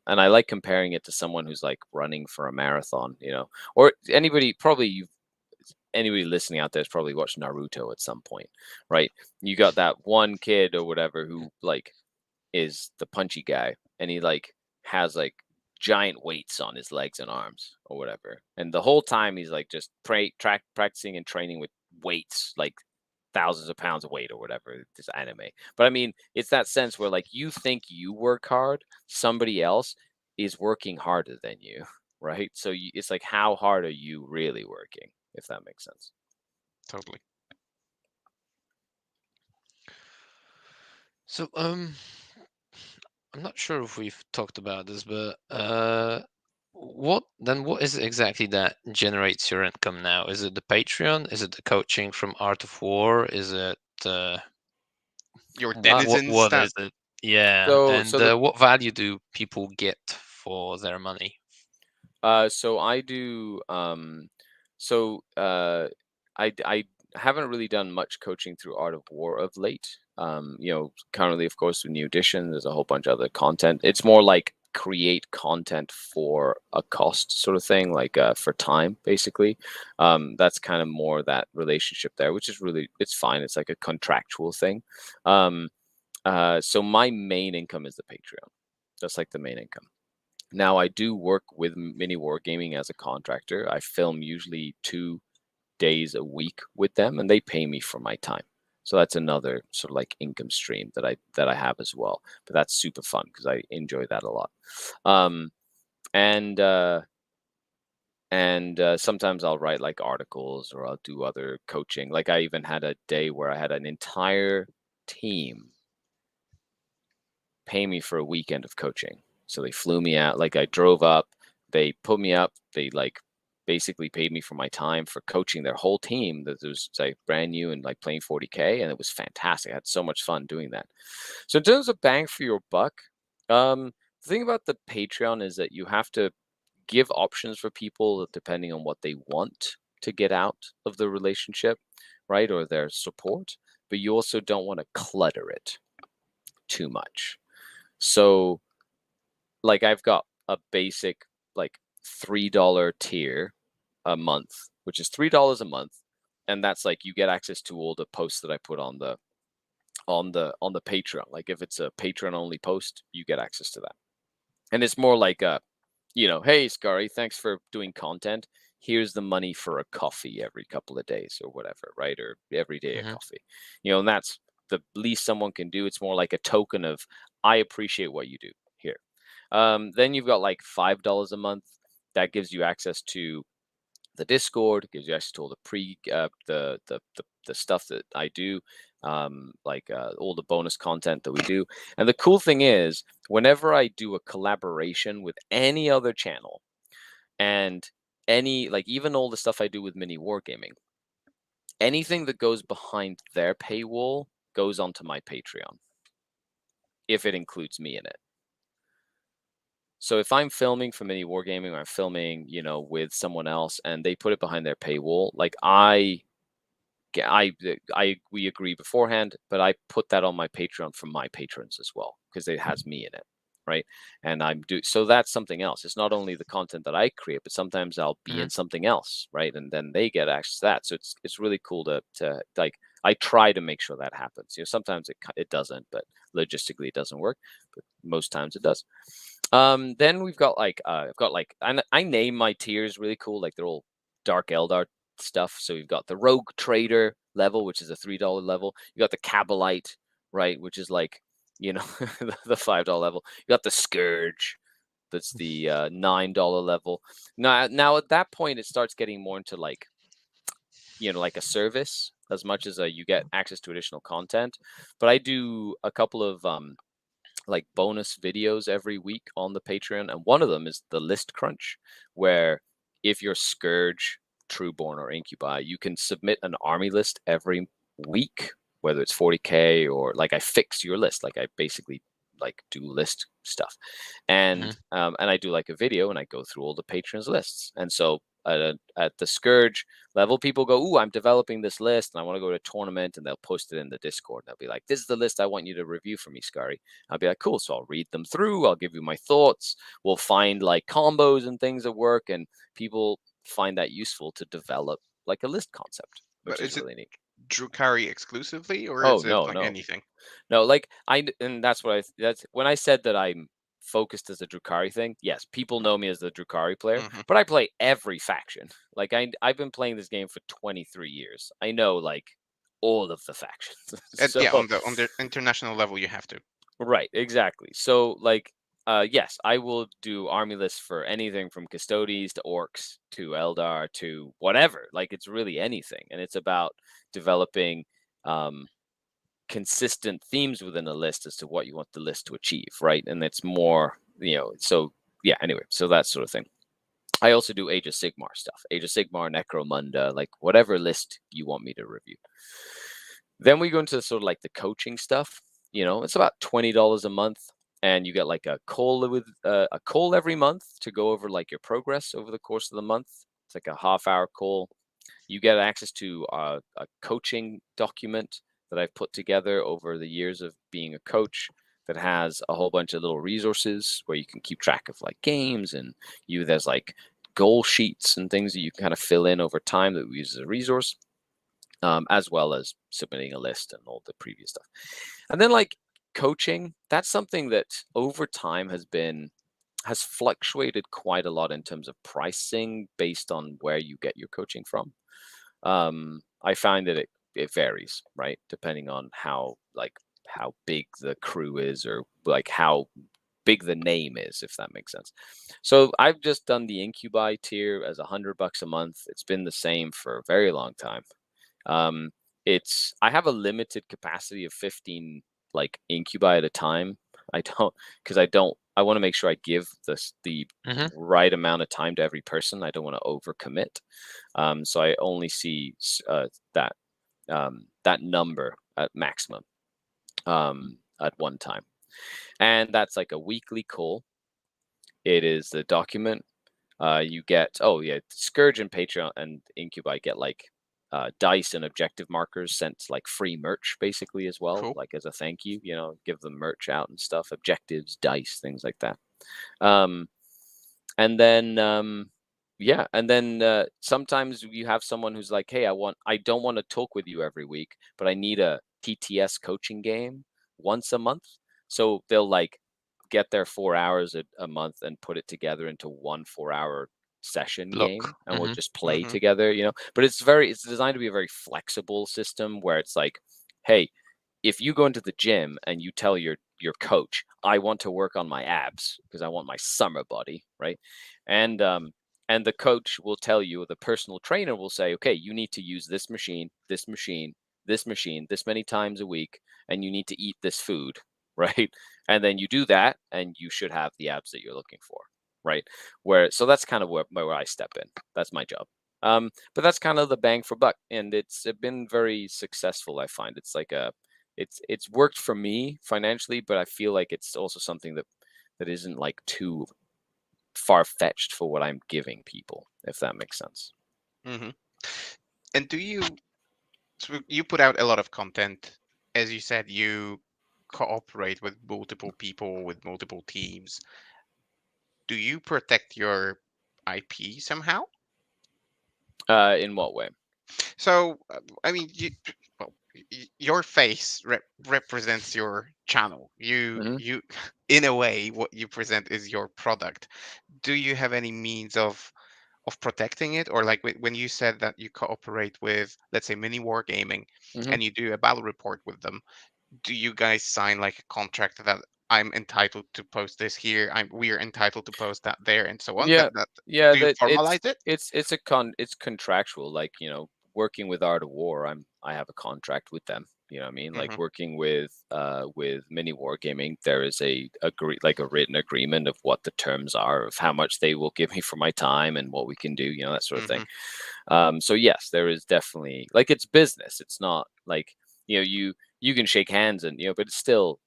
And I like comparing it to someone who's like running for a marathon, or anybody listening out there has probably watched Naruto at some point, right? You got that one kid or whatever who like is the punchy guy, and he like has like giant weights on his legs and arms or whatever, and the whole time he's like just practicing and training with weights, like thousands of pounds of weight or whatever, this anime. But I mean, it's that sense where like you think you work hard, somebody else is working harder than you, right? So it's like, how hard are you really working, if that makes sense? Totally. So, I'm not sure if we've talked about this, but what is it exactly that generates your income now? Is it the Patreon? Is it the coaching from Art of War? Is it Your what denizens what that is it? Yeah, So and so the what value do people get for their money? So I do so I haven't really done much coaching through Art of War of late. Currently of course with new edition, there's a whole bunch of other content. It's more like create content for a cost sort of thing, like for time basically. That's kind of more that relationship there, which is really, it's fine. It's like a contractual thing. Um so my main income is the Patreon. That's like the main income. Now, I do work with Mini Wargaming as a contractor. I film usually 2 days a week with them, and they pay me for my time. So that's another sort of like income stream that I have as well. But that's super fun because I enjoy that a lot. Um, and sometimes I'll write like articles, or I'll do other coaching. Like I even had a day where I had an entire team pay me for a weekend of coaching. So they flew me out. Like I drove up. They put me up. They like basically paid me for my time for coaching their whole team that was like brand new and like playing 40K, and it was fantastic. I had so much fun doing that. So in terms of bang for your buck, the thing about the Patreon is that you have to give options for people depending on what they want to get out of the relationship, right, or their support, but you also don't want to clutter it too much. So like I've got a basic like $3 tier a month, which is $3 a month, and that's like you get access to all the posts that I put on the Patreon. Like if it's a Patreon only post, you get access to that. And it's more like a, hey Skari, thanks for doing content. Here's the money for a coffee every couple of days or whatever, right? Or every day a coffee. And that's the least someone can do. It's more like a token of I appreciate what you do here. Then you've got like $5 a month. That gives you access to the Discord, gives you access to all the the stuff that I do, all the bonus content that we do. And the cool thing is, whenever I do a collaboration with any other channel, and even all the stuff I do with mini wargaming, anything that goes behind their paywall goes onto my Patreon, if it includes me in it. So if I'm filming for mini wargaming, or I'm filming, with someone else, and they put it behind their paywall, like we agree beforehand, but I put that on my Patreon for my patrons as well, because it has me in it, right? And so that's something else. It's not only the content that I create, but sometimes I'll be in something else, right? And then they get access to that. So it's really cool to like, I try to make sure that happens. Sometimes it doesn't, but logistically it doesn't work, but most times it does. Then we've got I name my tiers really cool, like they're all Dark Eldar stuff. So you've got the Rogue Trader level, which is a $3 level. You got the Cabalite, right, which is like, the $5 level. You got the Scourge, that's the $9 level. Now at that point, it starts getting more into like, like a service, as much as you get access to additional content. But I do a couple of like bonus videos every week on the Patreon, and one of them is the list crunch, where if you're Scourge, Trueborn, or Incubi, you can submit an army list every week, whether it's 40K or like I fix your list, like I basically like do list stuff, and I do like a video and I go through all the patrons lists. And so at the Scourge level, people go, "Ooh, I'm developing this list and I want to go to a tournament," and they'll post it in the Discord. They'll be like, "This is the list I want you to review for me, Skari." I'll be like, "Cool." So I'll read them through. I'll give you my thoughts. We'll find like combos and things that work, and people find that useful to develop like a list concept, which But is is it really neat. Drukhari exclusively, or Oh is it no, like no, anything? no. Like and that's when I said that I'm focused as a Drukhari thing. Yes, people know me as the Drukhari player, but I play every faction. Like I've been playing this game for 23 years. I know like all of the factions. And So yeah, on the international level, you have to. right, exactly. So like yes, I will do army lists for anything from Custodes to Orcs to Eldar to whatever. Like it's really anything, and it's about developing consistent themes within a list as to what you want the list to achieve, right? And it's more, so yeah, anyway, so that sort of thing. I also do Age of Sigmar stuff, Age of Sigmar, Necromunda, like whatever list you want me to review. Then we go into sort of like the coaching stuff. It's about $20 a month, and you get like a call every month to go over like your progress over the course of the month. It's like a half-hour call. You get access to a coaching document that I've put together over the years of being a coach, that has a whole bunch of little resources where you can keep track of like games, and there's like goal sheets and things that you can kind of fill in over time that we use as a resource, as well as submitting a list and all the previous stuff. And then like coaching, that's something that over time has fluctuated quite a lot in terms of pricing based on where you get your coaching from. I find that it varies, right? Depending on how big the crew is, or like how big the name is, if that makes sense. So I've just done the Incubi tier as $100 a month. It's been the same for a very long time. I have a limited capacity of 15 like Incubi at a time. Because I don't I want to make sure I give the Mm-hmm. right amount of time to every person. I don't want to overcommit. So I only see that that number at maximum at one time, and that's like a weekly call. It is the document. You get, oh yeah, Scourge and Patreon and Incubi get like dice and objective markers sent like free merch basically as well, Cool. like as a thank you. You know, give them merch out and stuff, objectives, dice, things like that. Um, and then yeah, and then sometimes you have someone who's like, hey, I don't want to talk with you every week, but I need a TTS coaching game once a month. So they'll like get their 4 hours a month and put it together into one 4 hour session Look. game, and we'll Mm-hmm. just play Mm-hmm. together, you know. But it's designed to be a very flexible system where it's like, hey, if you go into the gym and you tell your coach, I want to work on my abs because I want my summer body, right? And the coach will tell you, the personal trainer will say, okay, you need to use this machine, this machine, this machine, this many times a week, and you need to eat this food, right? And then you do that, and you should have the abs that you're looking for, right? So that's kind of where I step in. That's my job. But that's kind of the bang for buck, and it's been very successful. I find it's worked for me financially, but I feel like it's also something that isn't like too far fetched for what I'm giving people, if that makes sense. Mm-hmm. And so you put out a lot of content, as you said, you cooperate with multiple people, with multiple teams. Do you protect your IP somehow? In what way? So, I mean, well, your face represents your channel. Hmm. In a way, what you present is your product. Do you have any means of protecting it, or like when you said that you cooperate with, let's say, Mini Wargaming, Hmm. and you do a battle report with them? Do you guys sign like a contract that I'm entitled to post this here, we are entitled to post that there, and so on? Yeah, That yeah. do you That formalize it? it's contractual. Like, you know, working with Art of War, I have a contract with them. You know what I mean? Like Hmm. working with Mini Wargaming, there is a written agreement of what the terms are of how much they will give me for my time and what we can do. You know, that sort of thing. Hmm. So yes, there is definitely, like, it's business. It's not like, you know, you can shake hands and, you know, but it's still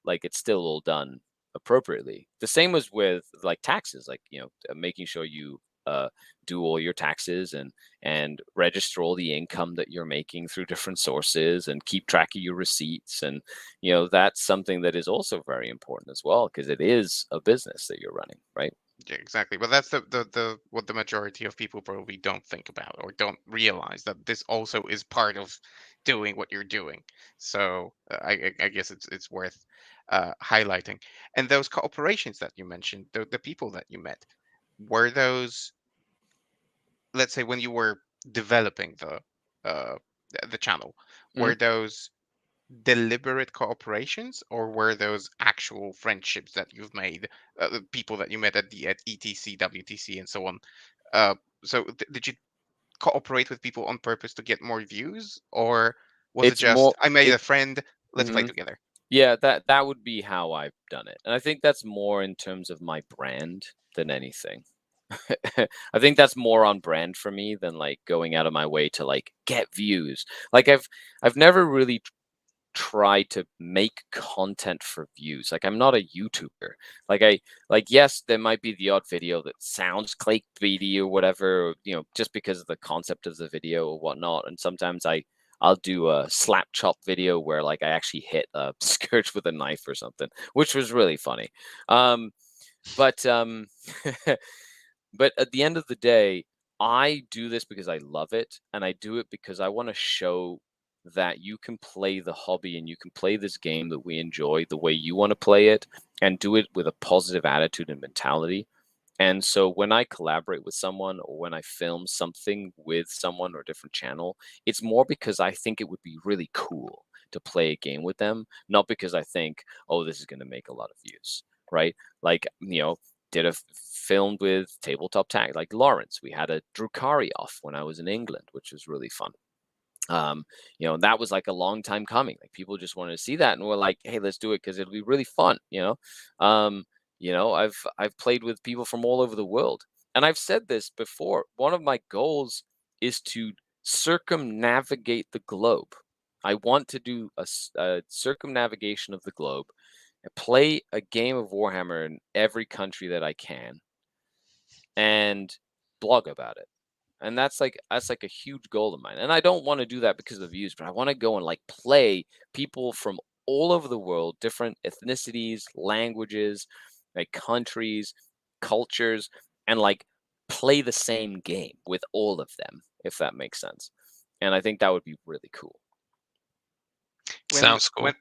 all done appropriately. The same as with like taxes, like, you know, making sure you do all your taxes and register all the income that you're making through different sources and keep track of your receipts. And, you know, that's something that is also very important as well, because it is a business that you're running, right? Yeah, exactly. But that's the what the majority of people probably don't think about or don't realize, that this also is part of doing what you're doing. So I guess it's worth highlighting. And those cooperations that you mentioned, the people that you met, were those, let's say, when you were developing uh, the channel, Mhm. were those deliberate cooperations, or were those actual friendships that you've made, the people that you met at ETC, WTC, and so on? Uh, so did you cooperate with people on purpose to get more views, or was it It's just more I made it a friend, let's play mhm. together? Yeah, that would be how I've done it. And I think that's more in terms of my brand than anything. I think that's more on brand for me than like going out of my way to like get views. Like I've never really tried to make content for views. Like, I'm not a YouTuber. Like, yes, there might be the odd video that sounds clickbaity or whatever, you know, just because of the concept of the video or whatnot. And sometimes I'll do a slap chop video where like I actually hit a scourge with a knife or something, which was really funny. Um, but but at the end of the day, I do this because I love it, and I do it because I want to show that you can play the hobby and you can play this game that we enjoy the way you want to play it, and do it with a positive attitude and mentality. And so when I collaborate with someone or when I film something with someone or a different channel, it's more because I think it would be really cool to play a game with them, not because I think, oh, this is going to make a lot of views, right? Like, you know, filmed with tabletop tag, like Lawrence. We had a Drukari off when I was in England, which was really fun. You know, that was like a long time coming. Like, people just wanted to see that, and we're like, hey, let's do it because it'll be really fun, you know. You know, I've played with people from all over the world. And I've said this before. One of my goals is to circumnavigate the globe. I want to do a circumnavigation of the globe, play a game of Warhammer in every country that I can, and blog about it. And that's like a huge goal of mine. And I don't want to do that because of the views, but I want to go and like play people from all over the world, different ethnicities, languages, like countries, cultures, and like play the same game with all of them, if that makes sense. And I think that would be really cool. Sounds cool.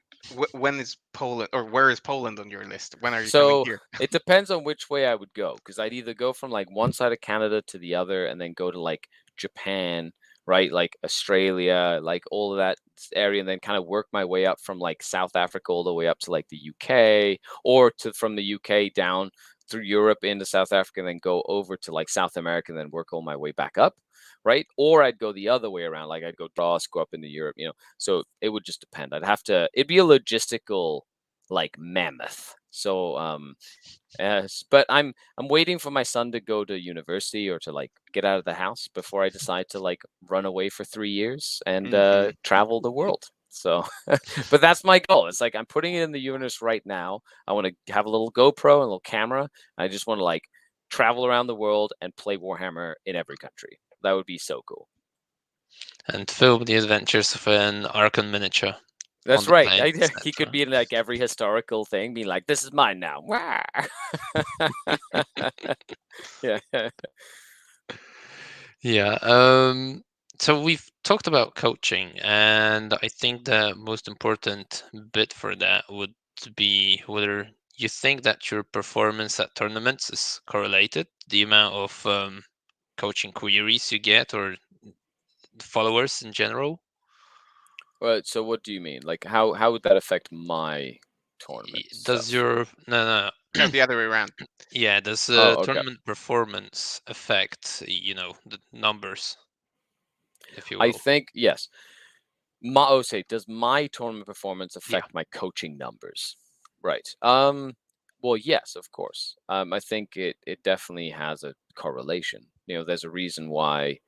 When is Poland, or where is Poland on your list? When are you coming So here? it depends on which way I would go, because I'd either go from like one side of Canada to the other and then go to like Japan, right? Like Australia, like all of that area, and then kind of work my way up from like South Africa all the way up to like the UK, or to from the UK down through Europe into South Africa, and then go over to like South America and then work all my way back up, right? Or I'd go the other way around, like I'd go across, go up into Europe, you know. So it would just depend. It'd be a logistical like mammoth. So but I'm waiting for my son to go to university or to like get out of the house before I decide to like run away for 3 years and travel the world. So but that's my goal. It's like I'm putting it in the universe right now. I want to have a little GoPro and a little camera. I just want to like travel around the world and play Warhammer in every country. That would be so cool. And film the adventures of an Archon miniature. That's on the right. planes, He could etc. be in like every historical thing, being like, "This is mine now." Yeah. Yeah. So we've talked about coaching, and I think the most important bit for that would be whether you think that your performance at tournaments is correlated, the amount of coaching queries you get, or followers in general. Right. So what do you mean? Like how would that affect my tournament Does stuff? your no No, the other way around. yeah, does Oh, okay. tournament performance affect, the numbers, if you I will? think yes. Does my tournament performance Yeah. affect my coaching numbers? Right. Well, yes, of course. I think it definitely has a correlation. You know, there's a reason why,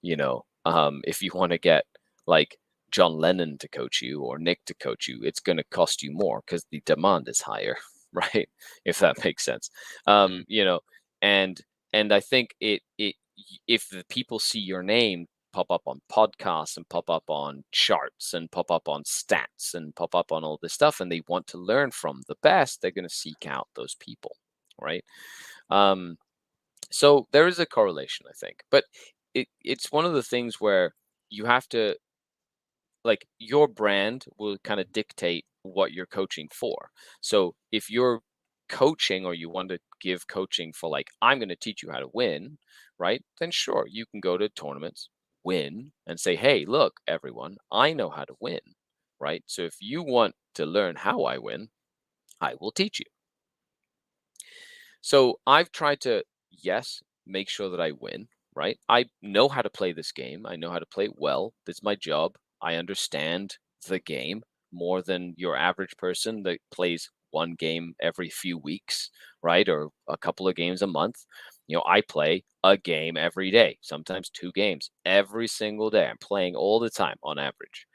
if you want to get like John Lennon to coach you or Nick to coach you, it's going to cost you more because the demand is higher, right? If that makes sense. Mm. And I think if the people see your name pop up on podcasts and pop up on charts and pop up on stats and pop up on all this stuff, and they want to learn from the best, they're going to seek out those people, right? So there is a correlation, I think, but it's one of the things where you have to, like, your brand will kind of dictate what you're coaching for. So if you're coaching or you want to give coaching for like, I'm going to teach you how to win, right? Then sure, you can go to tournaments, win, and say, hey, look, everyone, I know how to win, right? So if you want to learn how I win, I will teach you. So I've tried to, yes, make sure that I win, right? I know how to play this game. I know how to play it well. This is my job. I understand the game more than your average person that plays one game every few weeks, right? Or a couple of games a month. I play a game every day, sometimes 2 games every single day. I'm playing all the time on average.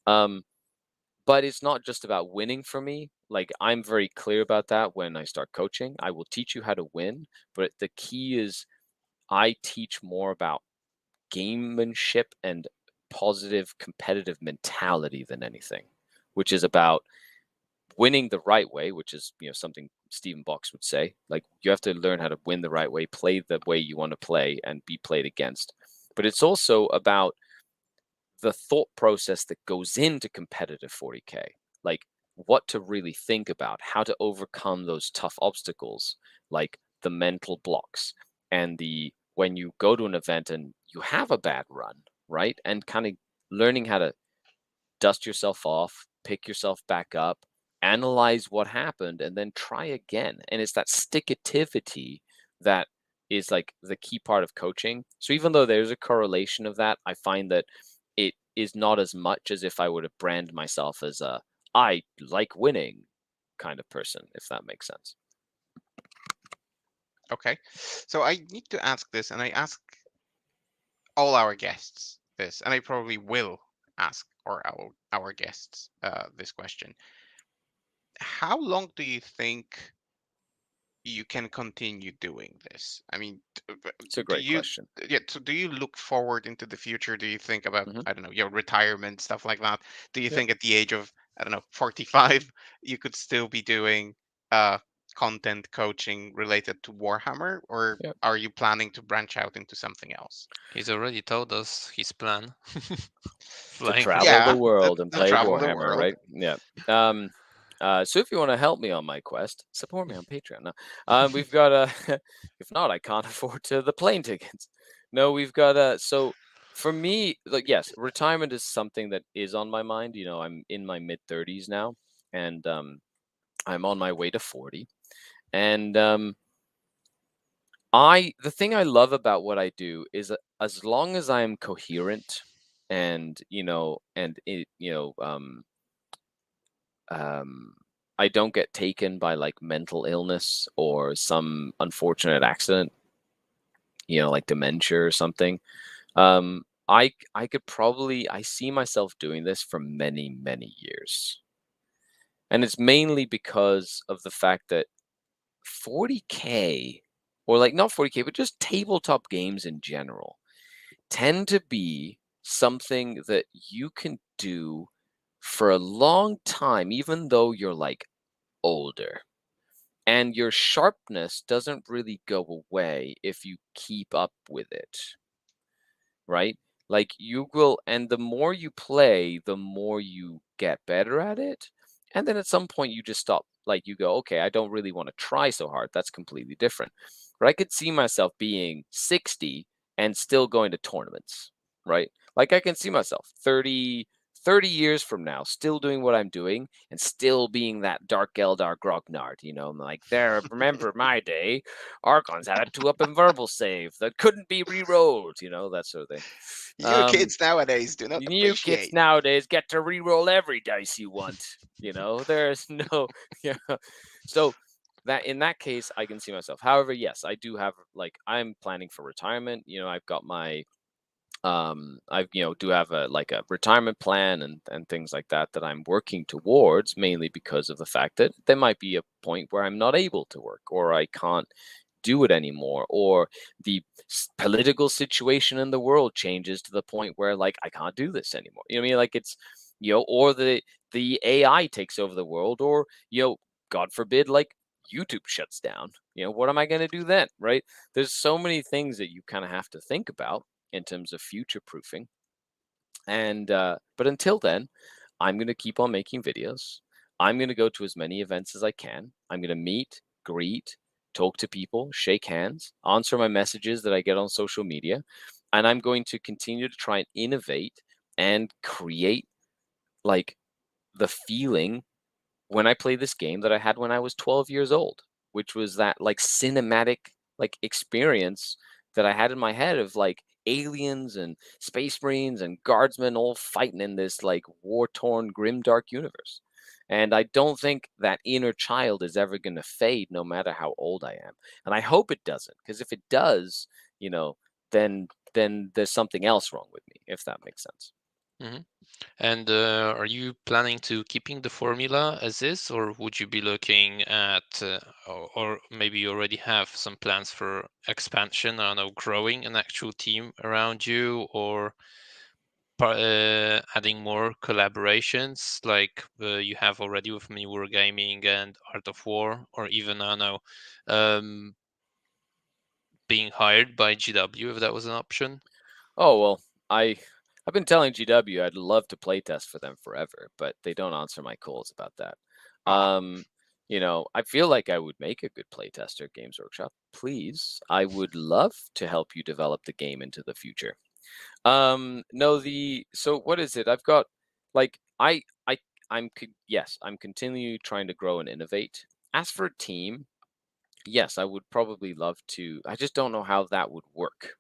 But it's not just about winning for me. Like, I'm very clear about that when I start coaching. I will teach you how to win, but the key is I teach more about gamemanship and positive competitive mentality than anything, which is about winning the right way, which is, something Stephen Box would say. Like, you have to learn how to win the right way, play the way you want to play, and be played against. But it's also about the thought process that goes into competitive 40K, like what to really think about, how to overcome those tough obstacles, like the mental blocks, and the when you go to an event and you have a bad run, right? And kind of learning how to dust yourself off, pick yourself back up, analyze what happened, and then try again. And it's that stick-itivity that is like the key part of coaching. So even though there's a correlation of that, I find that it is not as much as if I would have branded myself as a I like winning kind of person, if that makes sense. Okay. So I need to ask this, and I ask all our guests this, and I probably will ask our guests this question. How long do you think you can continue doing this? I mean, It's a do great you, question. yeah, so do you look forward into the future? Do you think about, Hmm. I don't know, your retirement, stuff like that? Do you Yep. think at the age of, I don't know, 45, you could still be doing uh, content coaching related to Warhammer, or Yep. are you planning to branch out into something else? He's already told us his plan. To Flying for travel the Yeah, world and to play travel the Warhammer, world. right? Yeah. So if you want to help me on my quest, support me on Patreon. No, we've got if not, I can't afford the plane tickets. No, we've got so for me, like yes, retirement is something that is on my mind. You know, I'm in my mid 30s now, and I'm on my way to 40. And the thing I love about what I do is as long as I'm coherent and um, I don't get taken by like mental illness or some unfortunate accident, like dementia or something. I could probably I see myself doing this for many, many years. And it's mainly because of the fact that 40K, or like not 40K, but just tabletop games in general, tend to be something that you can do for a long time, even though you're like older. And your sharpness doesn't really go away if you keep up with it, right? Like you will, and the more you play, the more you get better at it. And then at some point you just stop. Like you go, okay, I don't really want to try so hard. That's completely different. But I could see myself being 60 and still going to tournaments, right? Like I can see myself 30 years from now still doing what I'm doing and still being that Dark Eldar Grognard, like there, remember my day, Archons had a 2-up and verbal save that couldn't be re-rolled, that sort of thing. You kids nowadays do not You kids appreciate. nowadays get to re-roll every dice you want. There's no, yeah. So that in that case, I can see myself. However, yes, I do have I'm planning for retirement. I've got my I do have a retirement plan and things like that I'm working towards, mainly because of the fact that there might be a point where I'm not able to work or I can't do it anymore, or the political situation in the world changes to the point where like I can't do this anymore. You know what I mean? Like it's or the AI takes over the world, or God forbid, like YouTube shuts down. What am I going to do then, right? There's so many things that you kind of have to think about in terms of future proofing. And but until then, I'm going to keep on making videos. I'm going to go to as many events as I can. I'm going to meet, greet, talk to people, shake hands, answer my messages that I get on social media, and I'm going to continue to try and innovate and create like the feeling when I play this game that I had when I was 12 years old, which was that like cinematic like experience that I had in my head of like aliens and space marines and guardsmen all fighting in this like war-torn grimdark universe. And I don't think that inner child is ever going to fade no matter how old I am. And I hope it doesn't, because if it does, then there's something else wrong with me, if that makes sense. hmm And are you planning to keeping the formula as is, or would you be looking at, or maybe you already have some plans for expansion? I don't know, growing an actual team around you, or adding more collaborations like you have already with Me Wargaming and Art of War, or even I don't know, um, being hired by GW if that was an option. Oh, well, I've been telling GW I'd love to playtest for them forever, but they don't answer my calls about that. Ah, I feel like I would make a good playtester at Games Workshop. Please, I would love to help you develop the game into the future. No, so what is it? I've got like yes, I'm continually trying to grow and innovate. As for a team, yes, I would probably love to. I just don't know how that would work.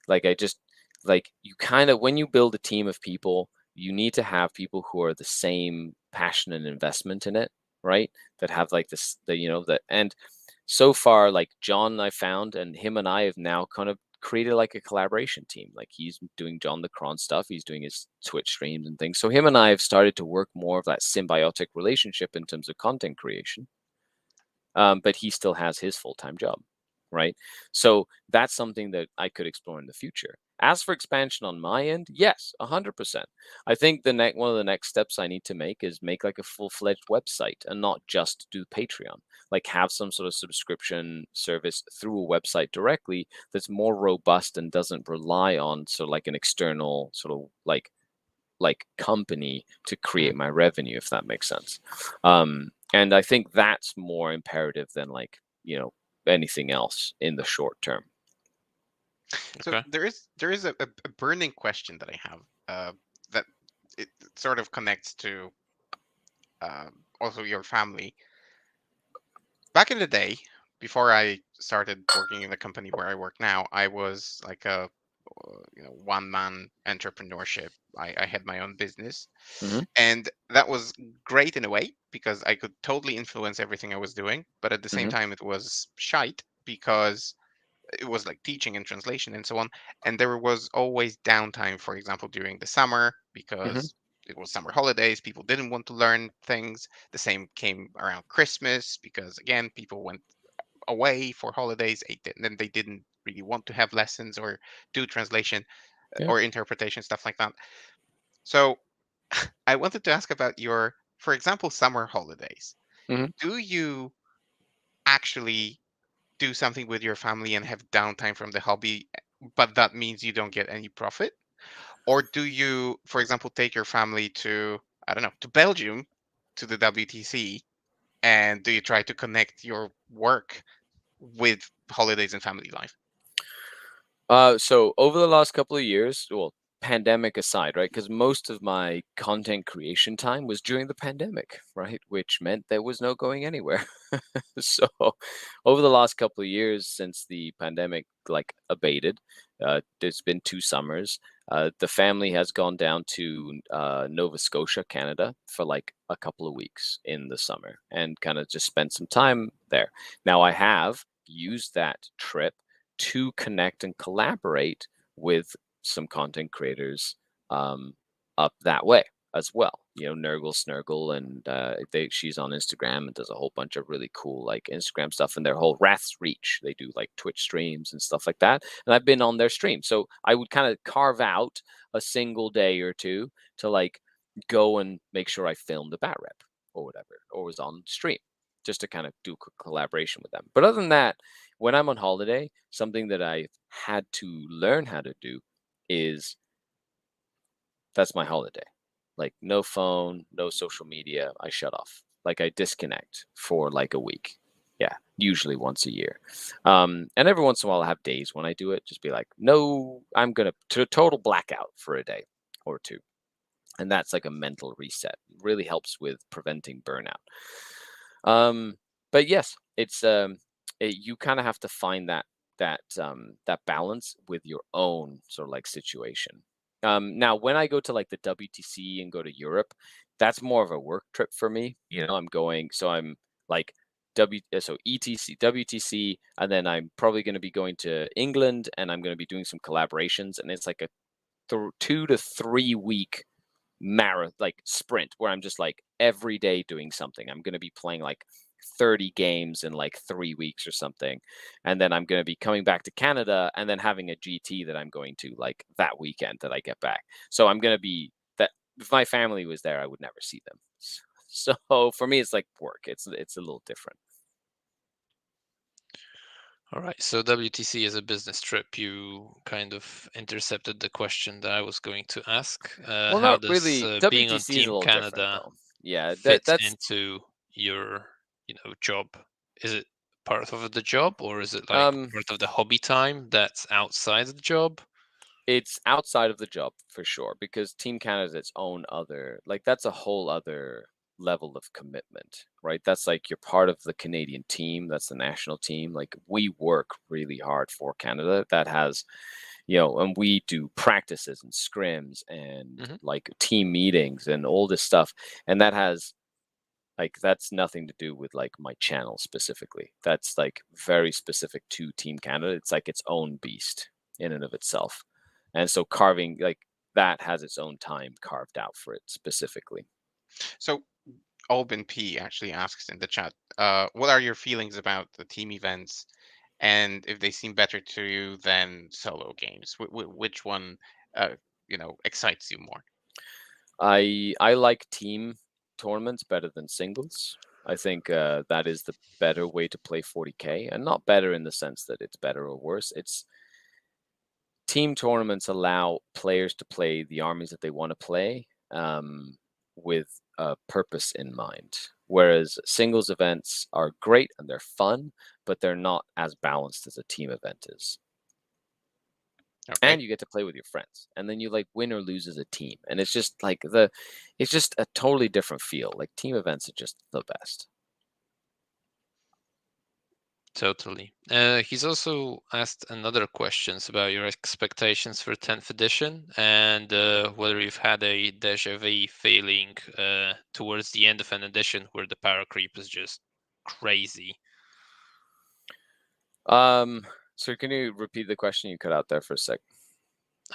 Like I just like you kind of when you build a team of people, you need to have people who are the same passion and investment in it, right? That have like this, the that and so far, like John, I found, and him and I have now kind of created like a collaboration team. Like he's doing John the Cron stuff, he's doing his Twitch streams and things. So him and I have started to work more of that symbiotic relationship in terms of content creation. But he still has his full-time job, right? So that's something that I could explore in the future. As for expansion on my end, yes, 100%. I think one of the next steps I need to make is make like a full-fledged website and not just do Patreon. Like have some sort of subscription service through a website directly that's more robust and doesn't rely on sort of like an external sort of like company to create my revenue, if that makes sense. And I think that's more imperative than like, anything else in the short term. So Okay. there is a burning question that I have that it sort of connects to also your family. Back in the day, before I started working in the company where I work now, I was like a one-man entrepreneurship. I had my own business, Mm-hmm. and that was great in a way because I could totally influence everything I was doing. But at the same Mm-hmm. time, it was shite because it was like teaching and translation and so on. And there was always downtime, for example, during the summer Mm-hmm. because it was summer holidays. People didn't want to learn things. The same came around Christmas because, again, people went away for holidays and then they didn't really want to have lessons or do translation Yeah. or interpretation, stuff like that. So I wanted to ask about your, for example, summer holidays. Mm-hmm. Do you actually do something with your family and have downtime from the hobby, but that means you don't get any profit? Or do you, for example, take your family to, I don't know, to Belgium, to the WTC, and do you try to connect your work with holidays and family life? So over the last couple of years, well, pandemic aside, right? Because most of my content creation time was during the pandemic, right? Which meant there was no going anywhere. So over the last couple of years since the pandemic like abated, there's been 2 summers. The family has gone down to Nova Scotia, Canada, for like a couple of weeks in the summer and kind of just spent some time there. Now I have used that trip to connect and collaborate with some content creators up that way as well. Nurgle Snurgle, and she's on Instagram and does a whole bunch of really cool like Instagram stuff, and their whole Wrath's Reach. They do like Twitch streams and stuff like that. And I've been on their stream, so I would kind of carve out a single day or two to like go and make sure I filmed the bat rep or whatever, or was on stream just to kind of do collaboration with them. But other than that, when I'm on holiday, something that I had to learn how to do is that's my holiday. Like no phone, no social media. I shut off. Like I disconnect for like a week. Yeah, usually once a year. And every once in a while I have days when I do it. Just be like, no, I'm gonna total blackout for a day or two. And that's like a mental reset. It really helps with preventing burnout. But yes, it's you kind of have to find that balance with your own sort of like situation. Now, when I go to like the WTC and go to Europe, that's more of a work trip for me. I'm going, so I'm like so ETC, WTC, and then I'm probably going to be going to England, and I'm going to be doing some collaborations, and it's like a 2 to 3 week marathon like sprint where I'm just like every day doing something. I'm going to be playing like 30 games in like 3 weeks or something, and then I'm going to be coming back to Canada and then having a GT that I'm going to like that weekend that I get back. So I'm going to be that if my family was there I would never see them. So for me it's like work. It's a little different. All right. So WTC is a business trip. You kind of intercepted the question that I was going to ask. Well, How not does really. being on WTC is a Team little different Canada though. Yeah, fit that's into your, job? Is it part of the job, or is it like um part of the hobby time that's outside of the job? it's outside of the job for sure, because Team Canada is its own other, like that's a whole other level of commitment, right? That's like you're part of the Canadian team, that's the national team. Like we work really hard for Canada. That has, and we do practices and scrims and Mhm. like team meetings and all this stuff. And that has Like that's nothing to do with like my channel specifically. That's like very specific to Team Canada. It's like its own beast in and of itself. And so carving like that has its own time carved out for it specifically. So Albin P actually asks in the chat, what are your feelings about the team events, and if they seem better to you than solo games? Which one, uh, excites you more? I like team tournaments better than singles. I think that is the better way to play 40k, and not better in the sense that it's better or worse. It's team tournaments allow players to play the armies that they want to play with a purpose in mind. Whereas singles events are great and they're fun, but they're not as balanced as a team event is. Okay. And you get to play with your friends, and then you like win or lose as a team, and it's just like it's just a totally different feel. Like team events are just the best. Totally. He's also asked another questions about your expectations for 10th edition and whether you've had a déjà vu feeling towards the end of an edition where the power creep is just crazy. So can you repeat the question? You cut out there for a sec.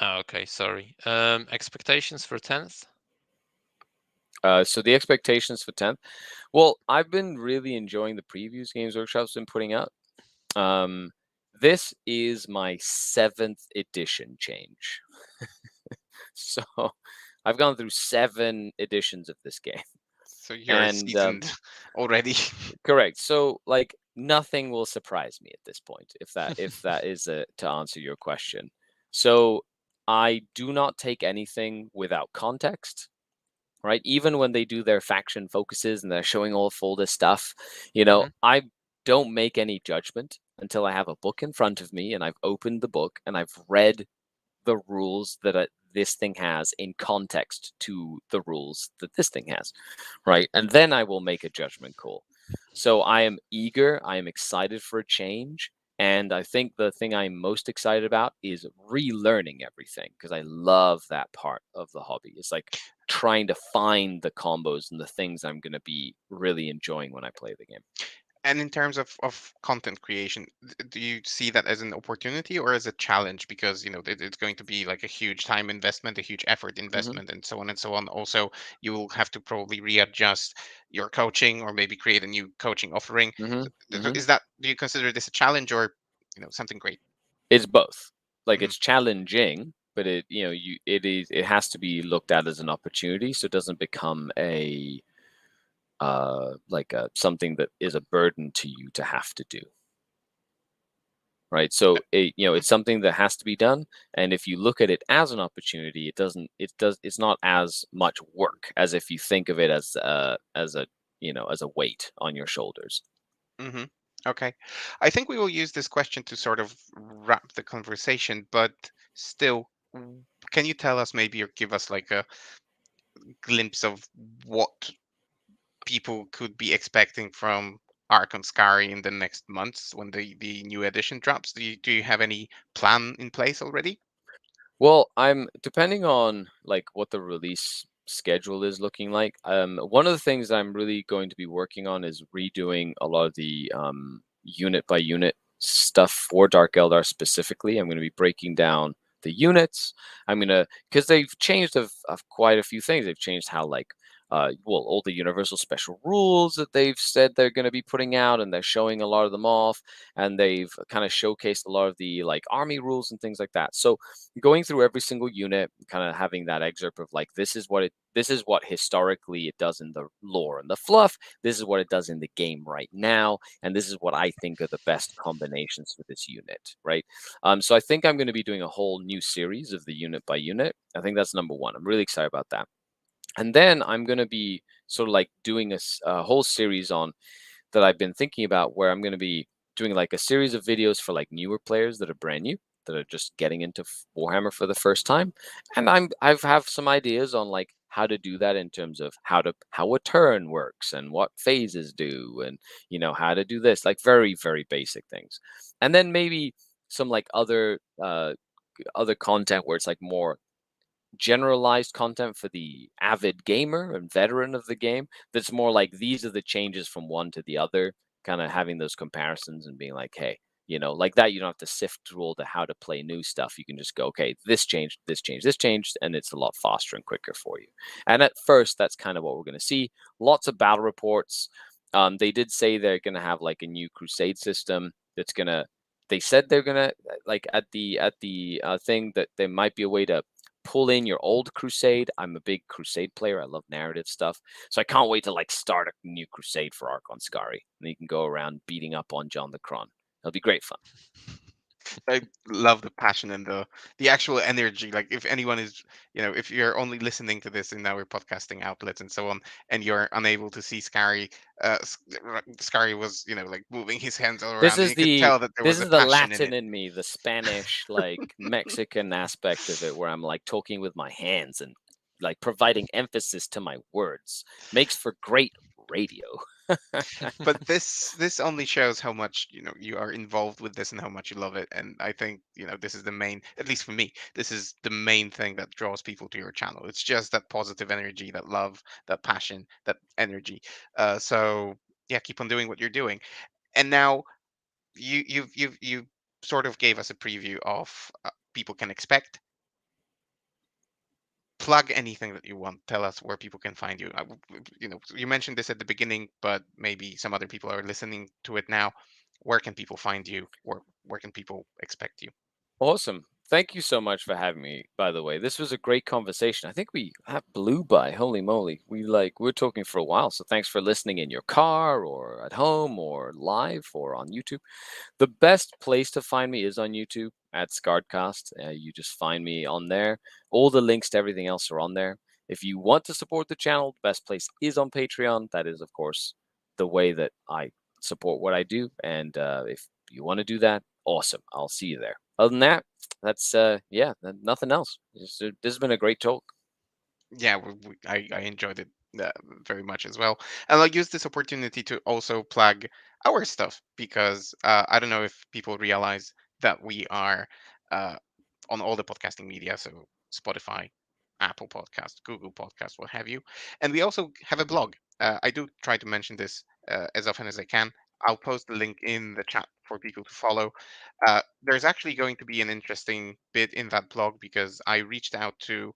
Oh, okay, sorry. Expectations for 10th? So the expectations for 10th. Well, I've been really enjoying the previews Games Workshop's been putting out. This is my 7th edition change. So I've gone through 7 editions of this game. So you're seasoned already. Correct. So like nothing will surprise me at this point, if that is to answer your question. So I do not take anything without context. Right? Even when they do their faction focuses and they're showing all this stuff, I don't make any judgment until I have a book in front of me and I've opened the book and I've read the rules that this thing has in context to the rules that this thing has, right? And then I will make a judgment call. So I am eager, I am excited for a change. And I think the thing I'm most excited about is relearning everything, because I love that part of the hobby. It's like trying to find the combos and the things I'm going to be really enjoying when I play the game. And in terms of content creation, do you see that as an opportunity or as a challenge? Because it's going to be like a huge time investment, a huge effort investment, and so on and so on. Also, you will have to probably readjust your coaching or maybe create a new coaching offering. Is that, do you consider this a challenge or something great? It's both. Like it's challenging, but it has to be looked at as an opportunity, so it doesn't become a something that is a burden to you to have to do. Right. So it's something that has to be done. And if you look at it as an opportunity, it's not as much work as if you think of it as a weight on your shoulders. Mm-hmm. Okay. I think we will use this question to sort of wrap the conversation, but still, can you tell us maybe or give us like a glimpse of what people could be expecting from Archon Skari in the next months when the new edition drops? Do you have any plan in place already? Well, I'm depending on like what the release schedule is looking like. One of the things I'm really going to be working on is redoing a lot of the unit by unit stuff for Dark Eldar specifically. I'm going to be breaking down the units. Because they've changed of quite a few things. They've changed how all the universal special rules that they've said they're going to be putting out, and they're showing a lot of them off, and they've kind of showcased a lot of the like army rules and things like that. So going through every single unit, kind of having that excerpt of like this is what historically it does in the lore and the fluff. This is what it does in the game right now, and this is what I think are the best combinations for this unit, right? So I think I'm going to be doing a whole new series of the unit by unit. I think that's number one. I'm really excited about that. And then I'm going to be sort of like doing a whole series on that I've been thinking about, where I'm going to be doing like a series of videos for like newer players that are brand new, that are just getting into Warhammer for the first time. And I've have some ideas on like how to do that in terms of how a turn works and what phases do, and how to do this, like very, very basic things. And then maybe some like other content where it's like more generalized content for the avid gamer and veteran of the game. That's more like these are the changes from one to the other, kind of having those comparisons and being like, hey, like that, you don't have to sift through all the how to play new stuff. You can just go, okay, this changed, this changed, this changed, and it's a lot faster and quicker for you. And at first, that's kind of what we're going to see. Lots of battle reports. They did say they're going to have like a new crusade system that's going to, they said they're going to, like at the thing, that there might be a way to pull in your old crusade. I'm a big crusade player. I love narrative stuff. So I can't wait to like start a new crusade for Archon Skari. And you can go around beating up on John the Cron. It'll be great fun. I love the passion and the actual energy. Like if anyone is, if you're only listening to this in our podcasting outlets and so on, and you're unable to see Scary, Scary was, like moving his hands all This around, and is you could the tell that there this was a is the passion in Latin it. in me, the Spanish, like Mexican aspect of it, where I'm like talking with my hands and like providing emphasis to my words. Makes for great radio. But this only shows how much you are involved with this and how much you love it. And I think this is the main, at least for me, this is the main thing that draws people to your channel. It's just that positive energy, that love, that passion, that energy. So yeah, keep on doing what you're doing. And now you sort of gave us a preview of people can expect. Plug anything that you want. Tell us where people can find you. You mentioned this at the beginning, but maybe some other people are listening to it now. Where can people find you? Where can people expect you? Awesome. Thank you so much for having me, by the way. This was a great conversation. I think we blew by. Holy moly. We're talking for a while. So thanks for listening in your car or at home or live or on YouTube. The best place to find me is on YouTube at SkaredCast. You just find me on there. All the links to everything else are on there. If you want to support the channel, the best place is on Patreon. That is, of course, the way that I support what I do. And if you want to do that, awesome. I'll see you there. Other than that, that's nothing else. This has been a great talk. Yeah, I enjoyed it very much as well. And I'll use this opportunity to also plug our stuff because I don't know if people realize that we are uh, on all the podcasting media, so Spotify, Apple Podcast, Google Podcast, what have you. And we also have a blog. I do try to mention this as often as I can. I'll post the link in the chat for people to follow. There's actually going to be an interesting bit in that blog because I reached out to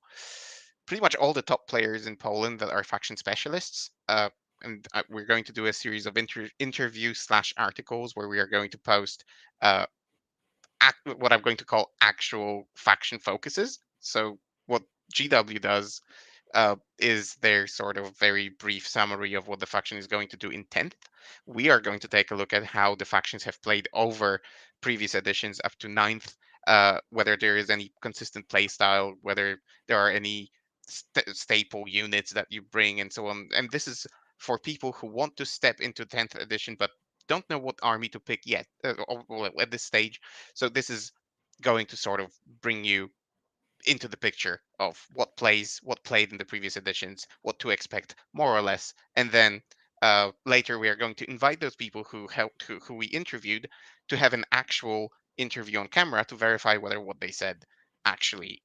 pretty much all the top players in Poland that are faction specialists. And we're going to do a series of interviews slash articles where we are going to post uh, what I'm going to call actual faction focuses. So what GW does is their sort of very brief summary of what the faction is going to do in 10th. We are going to take a look at how the factions have played over previous editions up to 9th, whether there is any consistent play style, whether there are any staple units that you bring, and so on. And this is for people who want to step into 10th edition but don't know what army to pick yet at this stage. So this is going to sort of bring you into the picture of what played in the previous editions, what to expect more or less, and then later we are going to invite those people who helped, who we interviewed, to have an actual interview on camera to verify whether what they said actually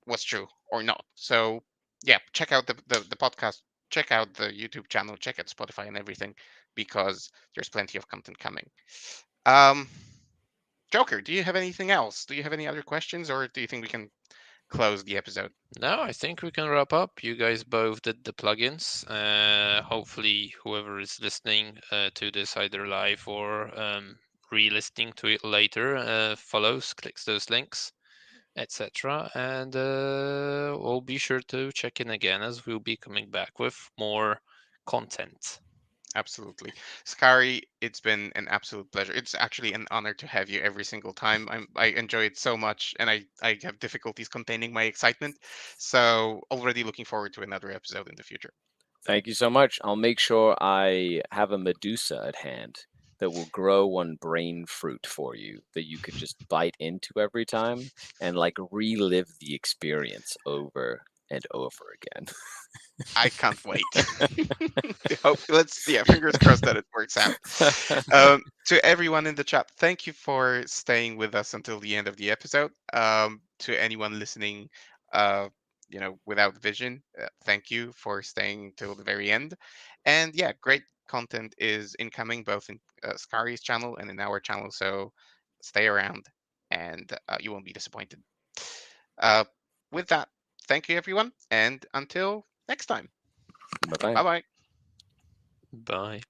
was true or not. So yeah, check out the podcast, check out the YouTube channel, check out Spotify and everything because there's plenty of content coming. Um, Joker, do you have anything else? Do you have any other questions, or do you think we can close the episode? No, I think we can wrap up. You guys both did the plugins. Hopefully, whoever is listening to this either live or re-listening to it later follows, clicks those links, etc. And we'll be sure to check in again as we'll be coming back with more content. Absolutely. Skari, it's been an absolute pleasure. It's actually an honor to have you every single time. I enjoy it so much, and I have difficulties containing my excitement. So already looking forward to another episode in the future. Thank you so much. I'll make sure I have a Medusa at hand that will grow one brain fruit for you that you could just bite into every time and like relive the experience over and over again. I can't wait. Fingers crossed that it works out. To everyone in the chat, thank you for staying with us until the end of the episode. To anyone listening uh, without vision. Thank you for staying till the very end. And yeah, great content is incoming both in Skari's channel and in our channel. So stay around, and you won't be disappointed. Uh, with that, thank you everyone, and until next time. Bye bye. Bye bye. Bye.